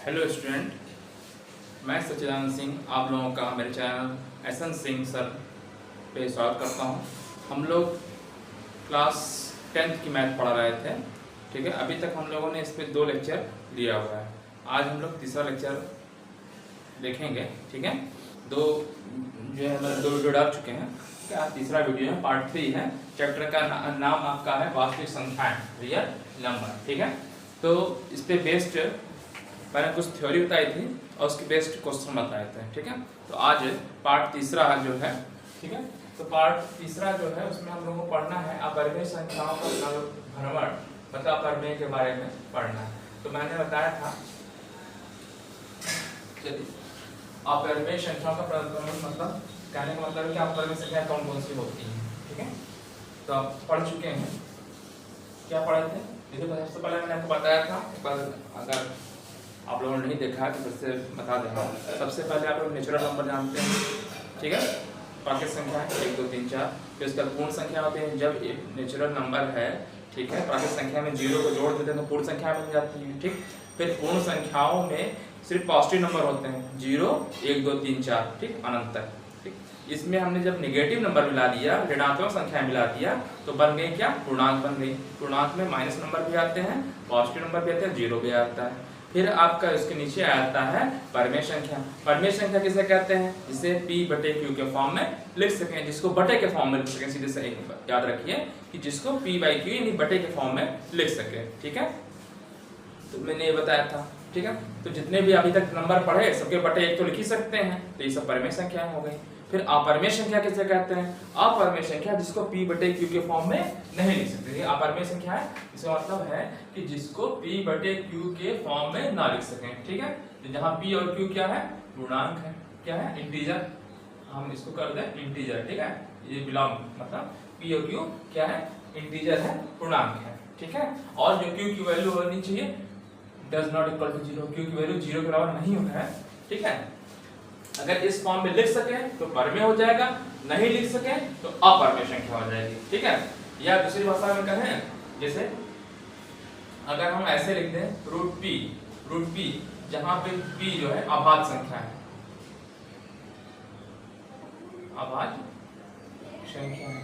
Hello student, मैं सच्चिदानंद सिंह आप लोगों का मेरे चैनल एसएन सिंह सर पे स्वागत करता हूं। हम लोग क्लास 10th की मैथ पढ़ा रहे थे, ठीक है। अभी तक हम लोगों ने इस पे 2 लेक्चर लिया हुआ है। आज हम लोग तीसरा लेक्चर देखेंगे, ठीक है। दो जो है मतलब 2 वीडियो डाल चुके हैं, क्या तीसरा वीडियो है, पार्ट 3 है। चैप्टर का नाम आपका है वास्तविक संख्याएं, रियल नंबर, ठीक है। तो इस पे बेस्ड मैंने कुछ थ्योरी बताई थी और उसके बेस्ड क्वेश्चन बताए थे, ठीक है। तो आज पार्ट तीसरा जो है, ठीक है। तो पार्ट तीसरा जो है उसमें हम लोगों को पढ़ना है अपरिमेय संख्याओं का भ्रमण, मतलब अपरिमेय के बारे में पढ़ना है। तो मैंने बताया था चलिए अपरिमेय संख्याओं का भ्रमण मतलब कहने का मतलब है कि अपरिमेय संख्या कौन कौन सी होती है, ठीक है। तो आप पढ़ चुके हैं, क्या पढ़े थे? देखिए सबसे पहले मैंने आपको बताया था, एक बार अगर आप लोगों ने नहीं देखा तो फिर से बता देंगे। सबसे पहले आप लोग नेचुरल नंबर जानते हैं, ठीक है। प्राकृतिक संख्या 1 2 3 4, फिर उसका पूर्ण संख्या होती है। जब एक नेचुरल नंबर है, ठीक है, प्राकृतिक संख्या में 0 को जोड़ देते हैं तो पूर्ण संख्या बन जाती है, ठीक। फिर पूर्ण संख्याओं में सिर्फ पॉजिटिव नंबर होते हैं, 0 1 2 3 4, ठीक, अनंत तक, ठीक। इसमें हमने जब नेगेटिव नंबर मिला दिया, ऋणात्मक संख्या मिला दिया तो बन गई क्या? पूर्णांक बन गई। पूर्णांक में माइनस नंबर भी आते हैं, पॉजिटिव नंबर भी आते हैं, 0 भी आता है। फिर आपका इसके नीचे आता है परिमेय संख्या। परिमेय संख्या किसे कहते हैं? जिसे p बटे q के फॉर्म में लिख सकें, जिसको बटे के फॉर्म में लिख सकें। सीधे से याद रखिए कि जिसको p बाई q यानी बटे के फॉर्म में लिख सके, ठीक है। तो मैंने ये बताया था, ठीक है। तो जितने भी अभी तक नंबर पढ़े सबके बटे 1 तो लिख ही सकते हैं, तो ये सब परिमेय संख्या हो गई। फिर अपरिमेय संख्या किसे कहते हैं? अपरिमेय संख्या जिसको p बटे q के फॉर्म में नहीं लिख सकते। ये अपरिमेय संख्या है, इसका मतलब है कि जिसको p बटे q के फॉर्म में ना लिख सकें, ठीक है। तो जहां p और q क्या है? पूर्णांक है, क्या है? इंटीजर। हम इसको कर दें इंटीजर, ठीक है। ये बिलोंग मतलब p और q क्या है? इंटीजर है, पूर्णांक है, ठीक है। और जो q की वैल्यू होनी चाहिए does not equal to 0, q की वैल्यू 0 के बराबर नहीं होता है, ठीक है। अगर इस फॉर्म में लिख सके तो परिमेय हो जाएगा, नहीं लिख सके तो अपरिमेय संख्या हो जाएगी, ठीक है। या दूसरी भाषा में कहें, जैसे अगर हम ऐसे लिख दें रूट p, जहां पे p जो है अभाज्य संख्या है, अभाज्य संख्या है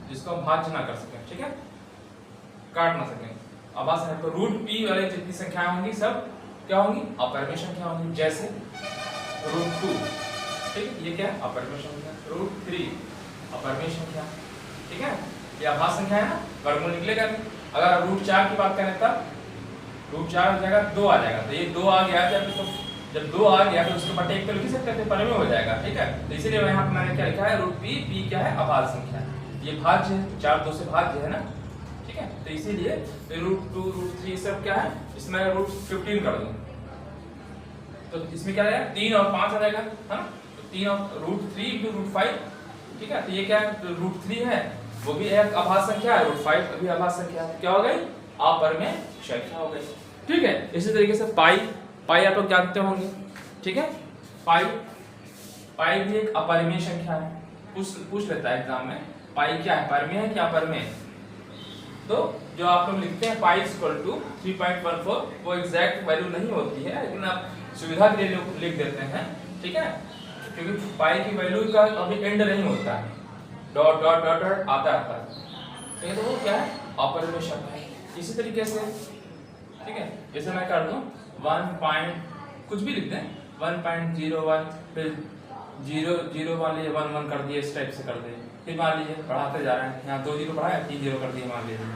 जिसको हम भाज्य ना कर सके, ठीक है, काट ना सके, अभाज्य संख्या। तो रूट p वाले जितनी संख्याएं होंगी सब क्या होंगी? अपरिमेय संख्या होंगी। जैसे √2, ठीक, ये क्या है? अपरिमेय संख्या। √3 अपरिमेय संख्या, ठीक है। ये अभाज्य संख्या है ना, वर्गमूल निकलेगा नहीं। अगर √4 की बात करें तब √4 हो जाएगा 2 आ जाएगा, तो ये 2 आ गया। जब 2 आ गया तो उसके बटे 1 तो लिख सकते थे, परिमेय हो जाएगा, ठीक है। तो इसीलिए यहाँ पर मैंने क्या लिखा है? √p क्या है? अभाज्य संख्या। ये भाज्य है, 4 2 से भाज्य है ना, ठीक है। तो इसीलिए √2 √3 सब क्या है? इसमें √15 कर दूं तो इसमें क्या आएगा? 3 और 5 आ जाएगा, है ना। तो 3 और √3 into √5, ठीक है। तो ये क्या है? √3 है, वो भी एक अभाज्य संख्या है, √5 भी अभाज्य संख्या है। क्या हो गई? अपरिमेय संख्या हो गई, ठीक है। इसी तरीके से पाई आप लोग जानते होंगे, ठीक है। पाई भी एक अपरिमेय संख्या है, पूछ लेता है एग्जाम में, पाई क्या है? परिमेय है क्या अपरिमेय? तो जो आप लोग लिखते हैं पाई इक्वल टू 3.14, वो एग्जैक्ट वैल्यू नहीं होती है, लेकिन आप सुविधा के लिए लिख देते हैं, ठीक है। क्योंकि पाई की वैल्यू का कभी एंड नहीं होता है, डॉट डॉट डॉट डॉट आता है, तो वो क्या है? अपरिमेय संख्या है। इसी तरीके से, ठीक है, जैसे मैं कर दूं 1 कुछ भी लिख दें 1.01, फिर 0 मान लीजिए 1 1 कर दिए, इस टाइप से कर दिए। फिर मान लीजिए बढ़ाते जा रहे हैं, यहाँ 2 0 बढ़ाया 3 0 कर दिए मान लीजिए,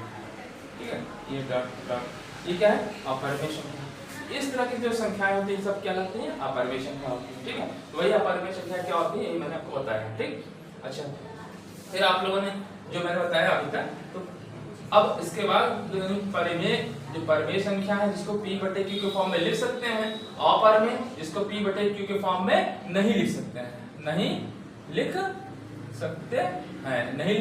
ठीक है। ये डॉट डॉट, ये क्या है? अपरिमेय संख्या। इस तरह की जो संख्याएं होती हैं सब क्या कहते हैं? अपरिमेय संख्या होती है, ठीक है। तो वही अपरिमेय संख्या क्या होती है, ये मैंने आपको बताया, ठीक। अच्छा, फिर आप लोगों ने जो मैंने बताया अभी तक, तो अब इसके बाद परिमेय संख्या है जिसको p बटे q के फॉर्म में लिख सकते हैं, अपरिमेय जिसको p बटे q के फॉर्म में नहीं लिख सकते हैं, नहीं लिख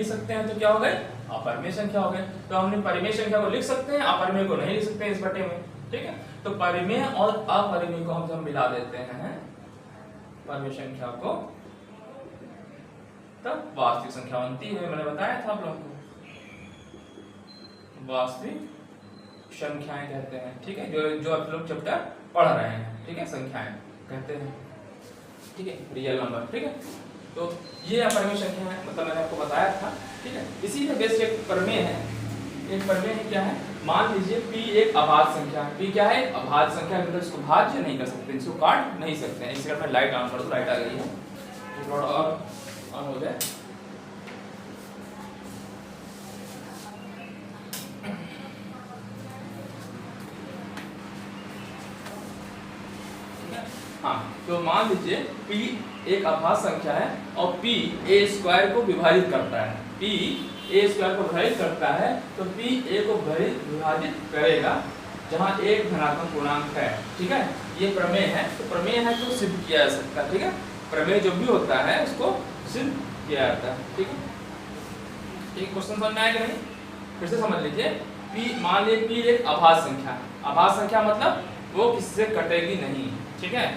सकते हैं तो क्या हो गए? अपरिमेय संख्या हो गए। तो हमने परिमेय संख्या को लिख सकते हैं, अपरिमेय को नहीं लिख सकते हैं इस बटे में, ठीक है। तो परिमेय और अपरिमेय को हम जब मिला देते हैं परिमेय संख्या को, तब वास्तविक संख्या बनती है। मैंने बताया था आप लोगों को वास्तविक संख्याएं कहते हैं, ठीक है, जो आप लोग चैप्टर पढ़ रहे हैं, ठीक है, संख्याएं कहते हैं, ठीक है, रियल नंबर, ठीक है। तो ये अपरिमेय संख्या है, मतलब मैंने आपको बताया था, ठीक है। इसी से बेस्ड एक प्रमेय है, एक प्रमेय है, क्या है, मान लीजिए p एक अभाज्य संख्या है, p क्या है, अभाज्य संख्या, मतलब इसको भाज्य नहीं कर सकते, इसको काट नहीं सकते हैं। इसलिए मैं लाइट ऑन कर दूं, लाइट आ गई है, थोड़ा और ऑन हो जाए। हाँ, तो मान लीजिए p एक अभाज्य संख्या है और p a स्क्वायर को विभाजित करता है, p a स्क्वायर को विभाजित करता है, तो p a को विभाजित करेगा जहाँ एक धनात्मक पूर्णांक है, ठीक है। ये प्रमेय है, तो प्रमेय है तो सिद्ध किया जा सकता है, ठीक है। प्रमेय जो भी होता है उसको सिद्ध किया जाता है, ठीक है। एक क्वेश्चन समझ में आएगा नहीं, फिर से समझ लीजिए। p मान लीजिए p एक अभाज्य संख्या है, अभाज्य संख्या मतलब वो किससे कटेगी नहीं, ठीक है,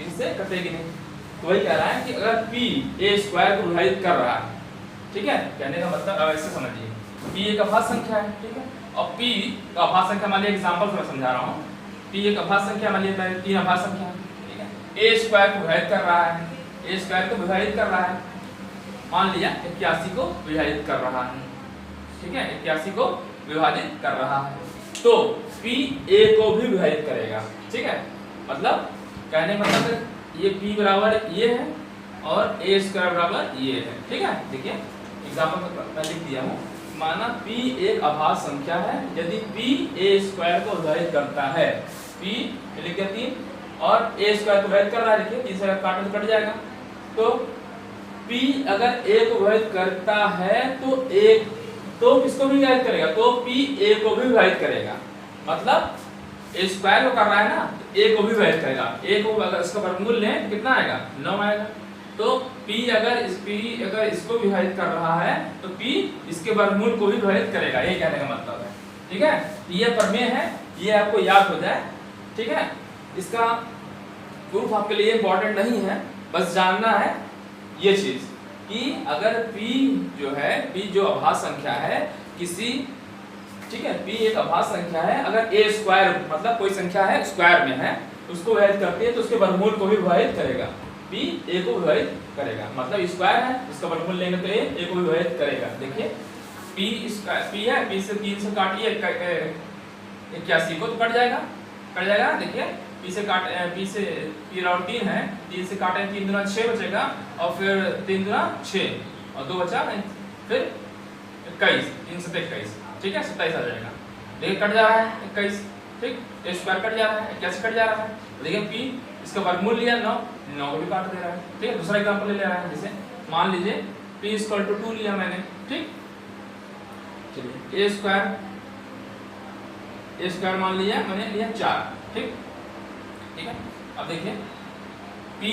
इससे कटेगी नहीं। तो वही कह रहा है कि अगर p a स्क्वायर को विभाजित कर रहा है, ठीक है, कहने का मतलब अब ऐसे समझिए, p एक अभाज्य संख्या है, ठीक है, और p का अभाज्य संख्या मान लीजिए, एग्जांपल से मैं समझा रहा हूँ, p एक अभाज्य संख्या मान लीजिए, 3 अभाज्य संख्या, ठीक है, a स्क्वायर को विभाजित कर रहा है, a स्क्वायर को विभाजित कर रहा है, मान लिया 81 को विभाजित कर रहा है, ठीक है, 81 को विभाजित कर रहा है, तो p a को भी विभाजित करेगा, ठीक है। मतलब कहने का मतलब ये p बराबर ये है और a स्क्वायर बराबर ये है, ठीक है। देखिए एग्जांपल मैं लिख दिया हूँ, माना p एक अभाज्य संख्या है, यदि p a स्क्वायर को विभाजित करता है, p लिख दिया 3 और a स्क्वायर को विभाजित कर रहा है, देखिए 3 से काटो तो कट जाएगा, तो p अगर a को विभाजित करता है तो किसको भी विभाजित करेगा, तो p a को भी विभाजित करेगा, मतलब a स्क्वायर को कर रहा है ना, a को भी विभाजित करेगा, a को अगर इसका वर्गमूल लें कितना आएगा, 9 आएगा, तो p अगर इसको विभाजित कर रहा है तो p इसके वर्गमूल को भी विभाजित करेगा, ये कहने का मतलब है, ठीक है। ये प्रमेय है, ये आपको याद हो जाए, ठीक है। इसका प्रूफ आपके लिए इंपॉर्टेंट नहीं है, बस जानना है ये चीज कि अगर p जो है, p जो अभाज्य संख्या है किसी, ठीक है, p एक अभाज्य संख्या है, अगर a स्क्वायर मतलब कोई संख्या है स्क्वायर में है, उसको विभाजित करती है तो उसके वर्गमूल को भी विभाजित करेगा, p a को विभाजित करेगा, मतलब स्क्वायर है, इसका वर्गमूल लेंगे तो a को भी विभाजित करेगा। देखिए p स्क्वायर, p है, p से 3 से काटिए 81 को तो कट जाएगा ना, देखिए p से काट p से p और 3 है, 3 से काटे 3 दूना 6 बचेगा और फिर 3 दूना 6 और 2 बचा, फिर 21, 3 से 21, ठीक है, 27 आ जाएगा, देखिए कट जा रहा है 21, ठीक, a स्क्वायर कट जा रहा है, 81 कट जा रहा है, देखिए p इसका वर्गमूल लिया 9 को भी काट दे रहा है, ठीक है। दूसरा एग्जांपल ले रहा है, जैसे मान लीजिए p = 2 लिया मैंने, ठीक, चलिए a स्क्वायर मान लिया मैंने, लिया 4, ठीक है। अब देखिए p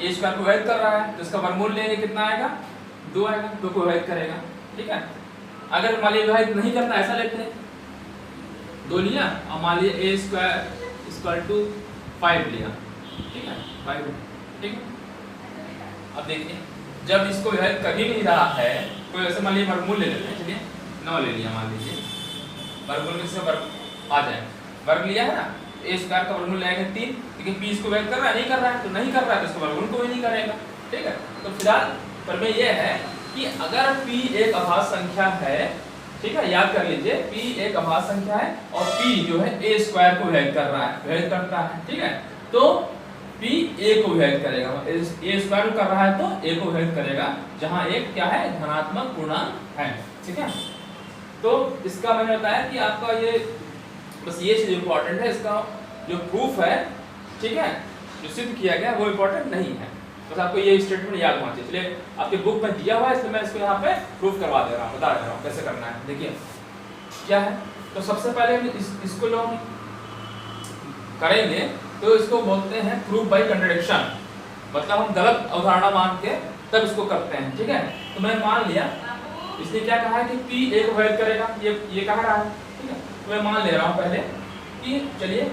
a स्क्वायर को विभाजित कर रहा है तो इसका वर्गमूल लेंगे कितना आएगा, 2 आएगा, 2 को विभाजित करेगा, ठीक है। अगर मान लीजिए विभाजित नहीं करना, ऐसा लेते हैं, 2 लिया और मान लीजिए a स्क्वायर = 5 लिया, ठीक है, 5, ठीक है। अब देखिए जब इसको विभाजित कर ही नहीं रहा है, कोई ऐसे मान लीजिए वर्गमूल ले लेते हैं, चलिए 9 ले लिया, मान लीजिए वर्गमूल किससे वर्ग आ जाए, वर्ग लिया है ना, a स्क्वायर का वर्गमूल लेंगे 3, लेकिन p इसको विभाजित कर रहा है, नहीं कर रहा है, तो नहीं कर रहा है तो इसका वर्गमूल को भी नहीं करेगा, ठीक है। तो फिलहाल प्रमेय यह है कि अगर p एक अभाज्य संख्या है, ठीक है, याद कर लीजिए p एक अभाज्य संख्या है और p जो है a स्क्वायर को विभाजित कर रहा है, विभाजित करता है, ठीक है, तो p a को विभाजित करेगा, a स्क्वायर कर रहा है तो a को विभाजित करेगा, जहां एक क्या है, धनात्मक पूर्णांक है, ठीक है। तो इसका मैंने बताया कि आपका ये बस ये चीज इंपॉर्टेंट है, इसका जो प्रूफ है, ठीक है, जो सिद्ध किया गया वो इंपॉर्टेंट नहीं है, बस आपको ये स्टेटमेंट याद होना चाहिए। चलिए आपके बुक में दिया हुआ है, इसलिए मैं इसको यहाँ पे प्रूफ करवा दे रहा हूँ, बता दे रहा हूँ कैसे करना है। देखिए क्या है, तो सबसे पहले इसको जो हम करेंगे तो इसको बोलते हैं प्रूफ बाय कंट्रडिक्शन, मतलब हम गलत अवधारणा मान के तब इसको करते हैं, ठीक है। तो मैंने मान लिया, इसने क्या कहा है कि p a को विभाजित करेगा, ये कह रहा है, ठीक है। तो मैं मान ले रहा हूँ पहले कि चलिए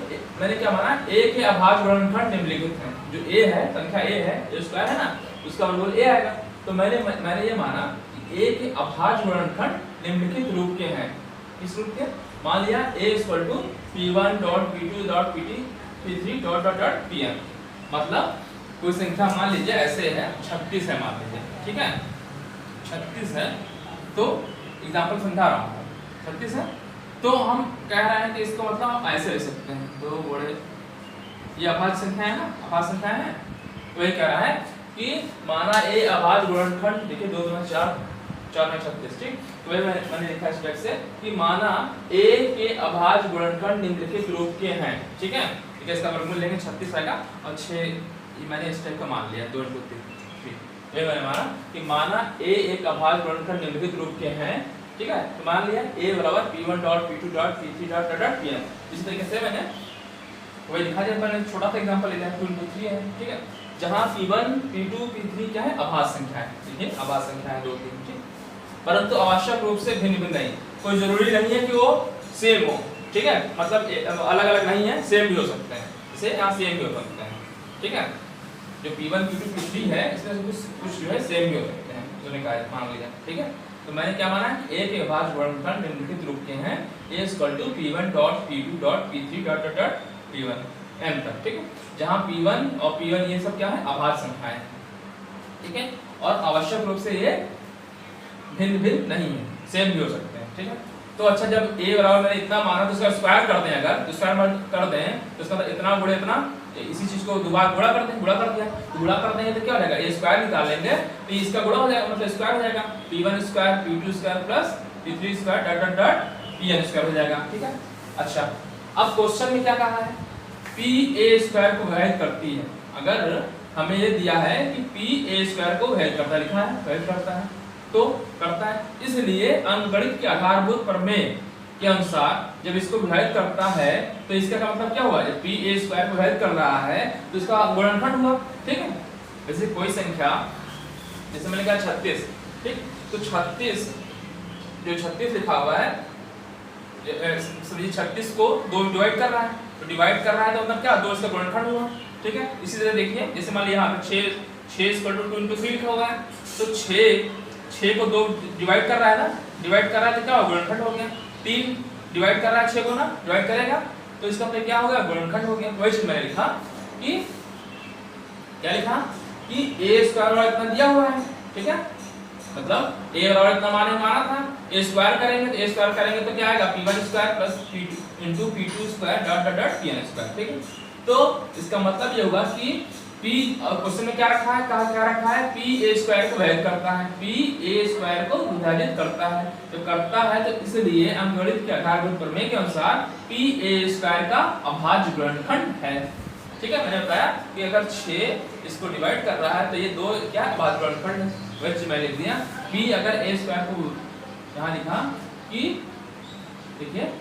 मैंने क्या माना, a के अभाज्य गुणनखंड निम्नलिखित हैं, जो a है, संख्या a है, जो स्क्वायर है ना, उसका वर्गमूल a आएगा। तो मैंने ये माना कि a के अभाज्य गुणनखंड निम्नलिखित रूप के हैं, किस रूप के, मान लिया a equal to p1 dot p2 dot p3 p3 dot dot dot pn, मतलब कोई संख्या मान लीजिए ऐसे है 36 है मान लीजिए, ठीक है 36 है, तो एग्जांपल समझा रहा हूँ 36 है, तो हम कह रहे हैं कि इसको मतलब हम ऐसे ले सकते हैं, तो बड़े ये अभाज्य संख्या है ना, अभाज्य संख्या है, तो ये कह रहा है कि माना a अभाज्य गुणनखंड, देखिए 2 2 4 4 में 36, ठीक, तो मैंने लिखा इस टाइप से कि माना a के अभाज्य गुणनखंड निम्नलिखित रूप के हैं, ठीक है, ठीक है, इसका वर्गमूल लेंगे 36 आएगा और 6 मैंने इस टाइप का मान लिया 2 2 3, ये मैंने माना कि माना a एक अभाज्य गुणनखंड निम्नलिखित रूप के हैं, ठीक है, तो मान लिया a बराबर p1 dot p2 dot p3 dot dot pn। इसी तरीके से मैंने वही लिखा जाए, मैंने छोटा सा एग्जांपल लिया है 2 2 3 है, ठीक है, जहां p1 p2 p3 क्या है अभाज्य संख्या है, देखिए अभाज्य संख्या है 2 3, ठीक, परंतु आवश्यक रूप से भिन्न भिन्न नहीं, कोई जरूरी नहीं है कि वो सेम हो, ठीक है, मतलब अलग अलग नहीं है, सेम भी हो सकते हैं, इसे यहाँ सेम भी हो सकते हैं, ठीक है, जो p1 p2 p3 है इसमें कुछ जो है सेम भी हो सकते हैं, जो निकाय मान लिया, ठीक है, तो मैंने क्या माना कि a के अभाज्य गुणनखंड निम्नलिखित रूप के हैं, a equal to p1 dot p2 dot p3 dot dot dot p1 m तक, ठीक है, जहां p1 और p1 ये सब क्या है अभाज्य संख्याएं, ठीक है, और आवश्यक रूप से ये भिन्न भिन्न नहीं है, सेम भी हो सकते हैं, ठीक है, तो अच्छा जब a बराबर मैंने इतना माना तो उसका स्क्वायर कर दें, अगर तो स्क्वायर कर दें तो इसका इतना गुणे इतना, इसी चीज को दोबारा गुणा कर दें, गुणा कर दिया तो गुणा कर देंगे तो क्या हो जाएगा, a स्क्वायर निकाल लेंगे तो इसका गुणा हो जाएगा, मतलब स्क्वायर हो जाएगा, p1 square p2 square plus p3 square dot dot dot pn square हो जाएगा, ठीक है। अच्छा अब क्वेश्चन में क्या कहा है, p a स्क्वायर को विभाजित करती है, अगर हमें ये दिया है कि p a स्क्वायर को विभाजित करता है, लिखा है विभाजित करता है, तो करता है, इसलिए अंकगणित के आधारभूत प्रमेय के अनुसार जब इसको विभाजित करता है तो इसका का मतलब क्या हुआ, जब p a स्क्वायर को विभाजित कर रहा है तो इसका गुणनखंड हुआ, ठीक है, जैसे कोई संख्या जैसे मैंने कहा 36, ठीक, तो 36 जो 36 लिखा हुआ है, समझिए 36 को 2 में डिवाइड कर रहा है, तो डिवाइड कर रहा है तो मतलब क्या 2 इसका गुणनखंड हुआ, ठीक है, इसी तरह देखिए जैसे मान लिया यहाँ पे 6 इक्वल टू 2 into 3 लिखा हुआ है, तो 6 को 2 डिवाइड कर रहा है ना, डिवाइड कर रहा है तो क्या गुणनखंड हो गया, 3 डिवाइड कर रहा है 6 को ना, डिवाइड करेगा तो इसका मतलब क्या हो गया गुणनखंड हो गया, वही चीज मैंने लिखा कि क्या लिखा कि a स्क्वायर वाला इतना दिया हुआ है, ठीक है, मतलब a बराबर इतना माना था, a स्क्वायर करेंगे तो a स्क्वायर करेंगे तो क्या आएगा p1 square plus p2 into p2 square dot dot dot pn square, ठीक है, तो इसका मतलब ये होगा कि p क्वेश्चन में क्या रखा है, क्या रखा है, p a स्क्वायर को विभाजित करता है, p a स्क्वायर को विभाजित करता है, तो करता है तो इसलिए अंकगणित के आधारभूत प्रमेय के अनुसार p a स्क्वायर का अभाज्य गुणनखंड है, ठीक है, मैंने बताया कि अगर 6 इसको डिवाइड कर रहा है तो ये 2 क्या अभाज्य गुणनखंड है, वही मैं लिख दिया p अगर a स्क्वायर को यहाँ लिखा कि देखिए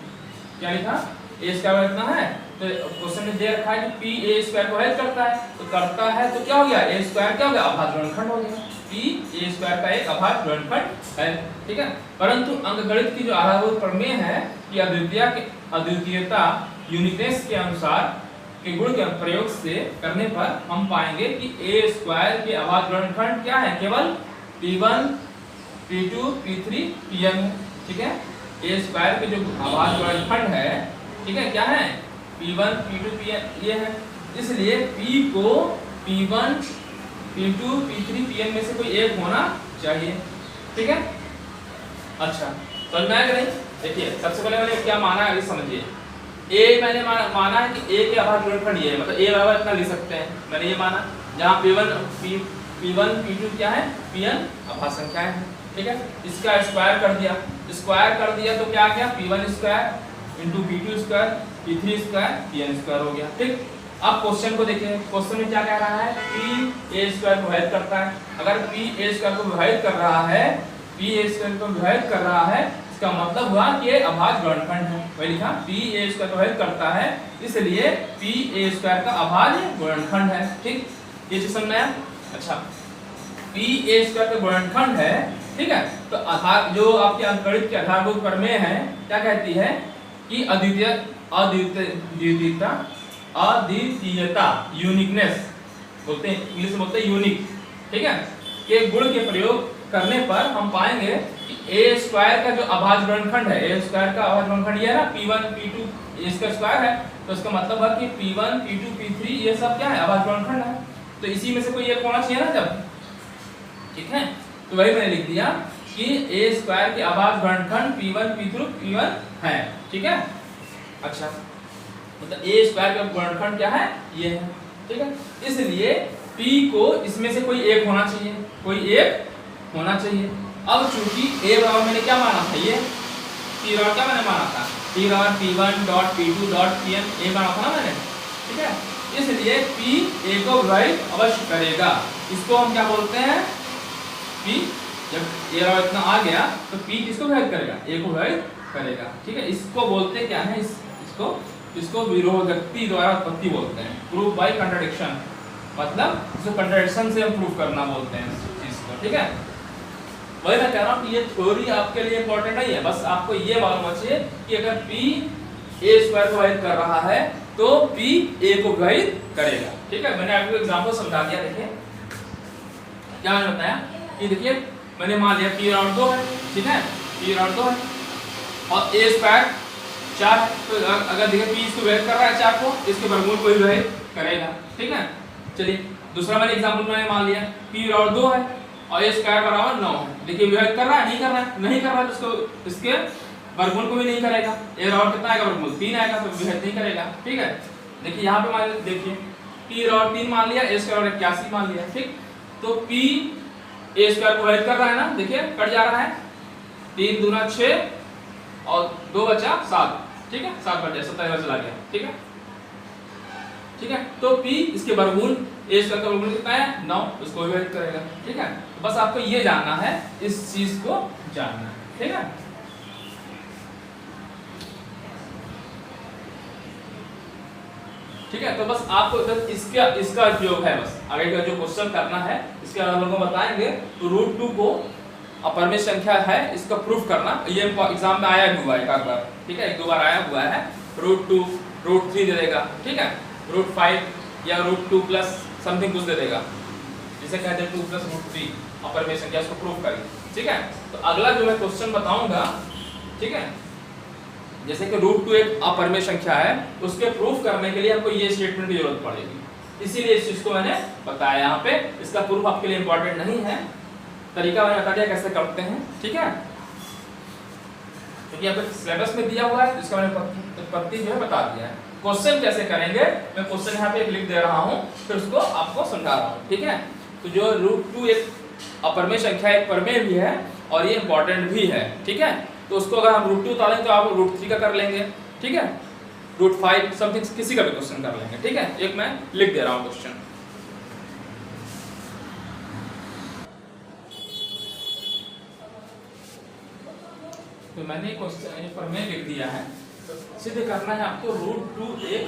क्या लिखा a स्क्वायर इतना है, तो क्वेश्चन में दे रखा है कि p a स्क्वायर को हेल्प करता है, तो करता है तो क्या हो गया a स्क्वायर क्या हो गया अभाज्य गुणनखंड हो गया, p a स्क्वायर का एक अभाज्य गुणनखंड है, ठीक है, परंतु अंकगणित की जो आधारभूत प्रमेय है कि अद्वितीयता यूनिकनेस के अनुसार के गुण के प्रयोग से करने पर हम पाएंगे कि a स्क्वायर के अभाज्य गुणनखंड क्या है, केवल p1 p2 p3 pn, ठीक है, a स्क्वायर के जो अभाज्य गुणनखंड है, ठीक है, क्या है p1 p2 pn ये है, इसलिए p को p1 p2 p3 pn में से कोई एक होना चाहिए, ठीक है। अच्छा समझ में आया कि नहीं, देखिए सबसे पहले मैंने क्या माना है अभी समझिए, a मैंने माना है कि a के अभाज्य गुणनखंड ये है, मतलब a बराबर इतना लिख सकते हैं, मैंने ये माना, जहां p1 p2 क्या है pn अभाज्य संख्याएं हैं, ठीक है, इसका स्क्वायर कर दिया तो क्या आ गया p1 square into p2 square p3 square pn square हो गया, ठीक। अब क्वेश्चन को देखिए, क्वेश्चन में क्या कह रहा है, p a स्क्वायर को विभाजित करता है, अगर p a स्क्वायर को विभाजित कर रहा है, p a स्क्वायर को विभाजित कर रहा है, इसका मतलब हुआ कि ये अभाज्य गुणनखंड है, वही लिखा p a स्क्वायर को विभाजित करता है, इसलिए p a स्क्वायर का अभाज्य गुणनखंड है, ठीक, ये चीज समझ में आया। अच्छा p a स्क्वायर का गुणनखंड है, ठीक है, तो आधार जो आपके अंकगणित के आधारभूत प्रमेय है क्या कहती है कि अद्वितीयता यूनिकनेस बोलते हैं, इंग्लिश में बोलते हैं यूनिक, ठीक है, के गुण के प्रयोग करने पर हम पाएंगे ए स्क्वायर का जो अभाज्य गुणनखंड है, ए स्क्वायर का अभाज्य गुणनखंड ये है ना p1 p2 इसका स्क्वायर है, तो इसका मतलब है कि p1 p2 p3 ये सब क्या है, अभाज्य गुणनखंड है। तो इसी में से कोई एक होना चाहिए ना जब, ठीक है। तो वही मैंने लिख दिया कि ए स्क्वायर के अभाज्य गुणनखंड p1 p2 p1 है, ठीक है। अच्छा, मतलब ए स्क्वायर का गुणनखंड क्या है, ये है, ठीक है। इसलिए p को इसमें से कोई एक होना चाहिए, कोई एक होना चाहिए। अब चूंकि a बराबर मैंने क्या माना था, ये p बराबर क्या मैंने माना था, p बराबर p1 dot p2 dot pn a माना था ना मैंने, ठीक है। इसलिए p a को विभाजित अवश्य करेगा। इसको हम क्या बोलते हैं, p जब a बराबर इतना आ गया तो p किसको विभाजित करेगा, a को विभाजित करेगा, ठीक है। इसको बोलते क्या है, इसको विरोधोक्ति द्वारा उत्पत्ति बोलते हैं, प्रूफ बाय कंट्राडिक्शन, मतलब इसको कंट्राडिक्शन से हम प्रूफ करना बोलते हैं इस चीज को, ठीक है। वही मैं कह रहा हूँ कि ये थ्योरी आपके लिए इंपॉर्टेंट नहीं है, बस आपको ये मालूम होना चाहिए कि अगर p a स्क्वायर को विभाजित कर रहा है तो p a को विभाजित करेगा, ठीक है। मैंने आपको एग्जांपल समझा दिया, देखिए क्या मैंने बताया कि देखिए मैंने मान लिया p राउंड 2 है, ठीक है, p राउंड 2 है और a स्क्वायर 4 है, तो अगर देखिए p इसको विभाजित कर रहा है 4 को, इसके वर्गमूल को विभाजित करेगा, ठीक है। चलिए दूसरा मैंने एग्जांपल मैंने मान लिया p राउंड 2 है और a स्क्वायर बराबर 9 है, देखिए विभाजित कर रहा है, नहीं कर रहा है, नहीं कर रहा है तो इसको इसके वर्गमूल को भी नहीं करेगा, a राउंड कितना आएगा, वर्गमूल 3 आएगा, तो विभाजित नहीं करेगा, ठीक है। देखिए यहाँ पे मान देखिए p राउंड 3 मान लिया, a स्क्वायर 81 मान लिया, ठीक। तो p a स्क्वायर को विभाजित कर रहा है ना, देखिए कट जा रहा है, 3 दूना 6 और 2 बचा 7, ठीक है, 7 बचा 27 चला गया, ठीक है, ठीक है। तो p इसके वर्गमूल a स्क्वायर का वर्गमूल कितना है 9, उसको विभाजित करेगा, ठीक है। बस आपको ये जानना है, इस चीज को जानना है, ठीक है। ठीक है, तो बस आपको इसका उपयोग है, बस आगे का जो क्वेश्चन करना है इसके हम लोगों को बताएंगे। तो √2 को अपरिमेय संख्या है, इसका प्रूफ करना, ये एग्जाम में आया हुआ है एक बार, ठीक है, एक दो बार आया हुआ है। √2 √3 दे देगा, ठीक है, √5 या √2 प्लस समथिंग कुछ दे देगा, जिसे कहते हैं 2 प्लस √3 अपरिमेय संख्या, इसको प्रूफ करिए, ठीक है। तो अगला जो मैं क्वेश्चन बताऊंगा, ठीक है, जैसे कि √2 एक अपरिमेय संख्या है, उसके प्रूफ करने के लिए आपको ये स्टेटमेंट की जरूरत पड़ेगी, इसीलिए इस चीज को मैंने बताया यहाँ पे। इसका प्रूफ आपके लिए इंपॉर्टेंट नहीं है, तरीका मैंने बता दिया कैसे करते हैं, ठीक है, क्योंकि यहाँ पे सिलेबस में दिया हुआ है, इसका मैंने उत्पत्ति जो है बता दिया है। क्वेश्चन कैसे करेंगे, मैं क्वेश्चन यहाँ पे एक लिख दे रहा हूँ, फिर उसको आपको समझा रहा हूँ, ठीक है। तो जो √2 एक अपरिमेय संख्या, एक परिमेय भी है और ये इंपॉर्टेंट भी है, ठीक है। तो उसको अगर हम √2 उतारें तो आप √3 का कर लेंगे, ठीक है, √5 समथिंग किसी का भी क्वेश्चन कर लेंगे, ठीक है। एक मैं लिख दे रहा हूँ क्वेश्चन, तो मैंने क्वेश्चन परिमेय लिख दिया है। तो सिद्ध करना है आपको √2 एक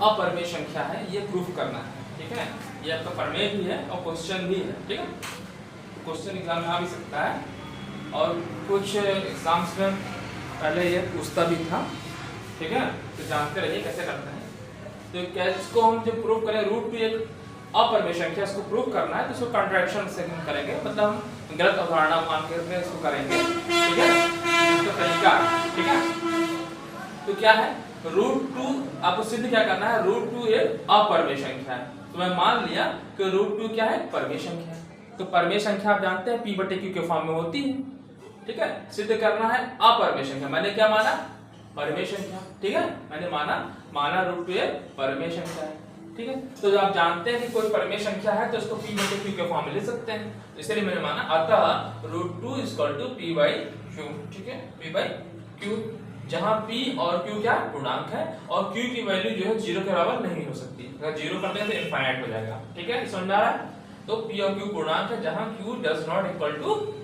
अपरिमेय संख्या है, ये प्रूफ करना है, ठीक है। ये आपका परिमेय भी है और क्वेश्चन भी है, ठीक है। क्वेश्चन एग्जाम में आ भी सकता है और कुछ एग्जाम्स में पहले ये पूछता भी था, ठीक है, तो जानते रहिए कैसे करते हैं। तो क्या इसको हम जब प्रूफ करें, √2 एक अपरिमेय संख्या, इसको प्रूफ करना है तो इसको कंट्रैक्शन से हम करेंगे, मतलब हम गलत अवधारणा मान के इसको करेंगे, ठीक है, इसका तरीका, ठीक है। तो क्या है √2, आपको सिद्ध क्या करना है, √2 एक अपरिमेय संख्या है, तो मैं मान लिया कि √2 क्या है, परिमेय संख्या है। तो परिमेय संख्या आप जानते हैं p/q के फॉर्म में होती है, ठीक है। सिद्ध करना है अपरिमेय संख्या, मैंने क्या माना, परिमेय संख्या, ठीक है, मैंने माना √2 एक परिमेय संख्या है, ठीक है। तो जब आप जानते हैं कि कोई परिमेय संख्या है तो इसको p/q के फॉर्म में लिख सकते हैं, इसलिए मैंने माना अतः √2 = p/q, ठीक है, p/q, जहां p और q क्या पूर्णांक है और q की वैल्यू जो है 0 के बराबर नहीं हो सकती, अगर 0 कर देंगे तो इनफाइनाइट हो जाएगा, ठीक है, समझ में आ रहा है। तो p और q पूर्णांक है जहां q ≠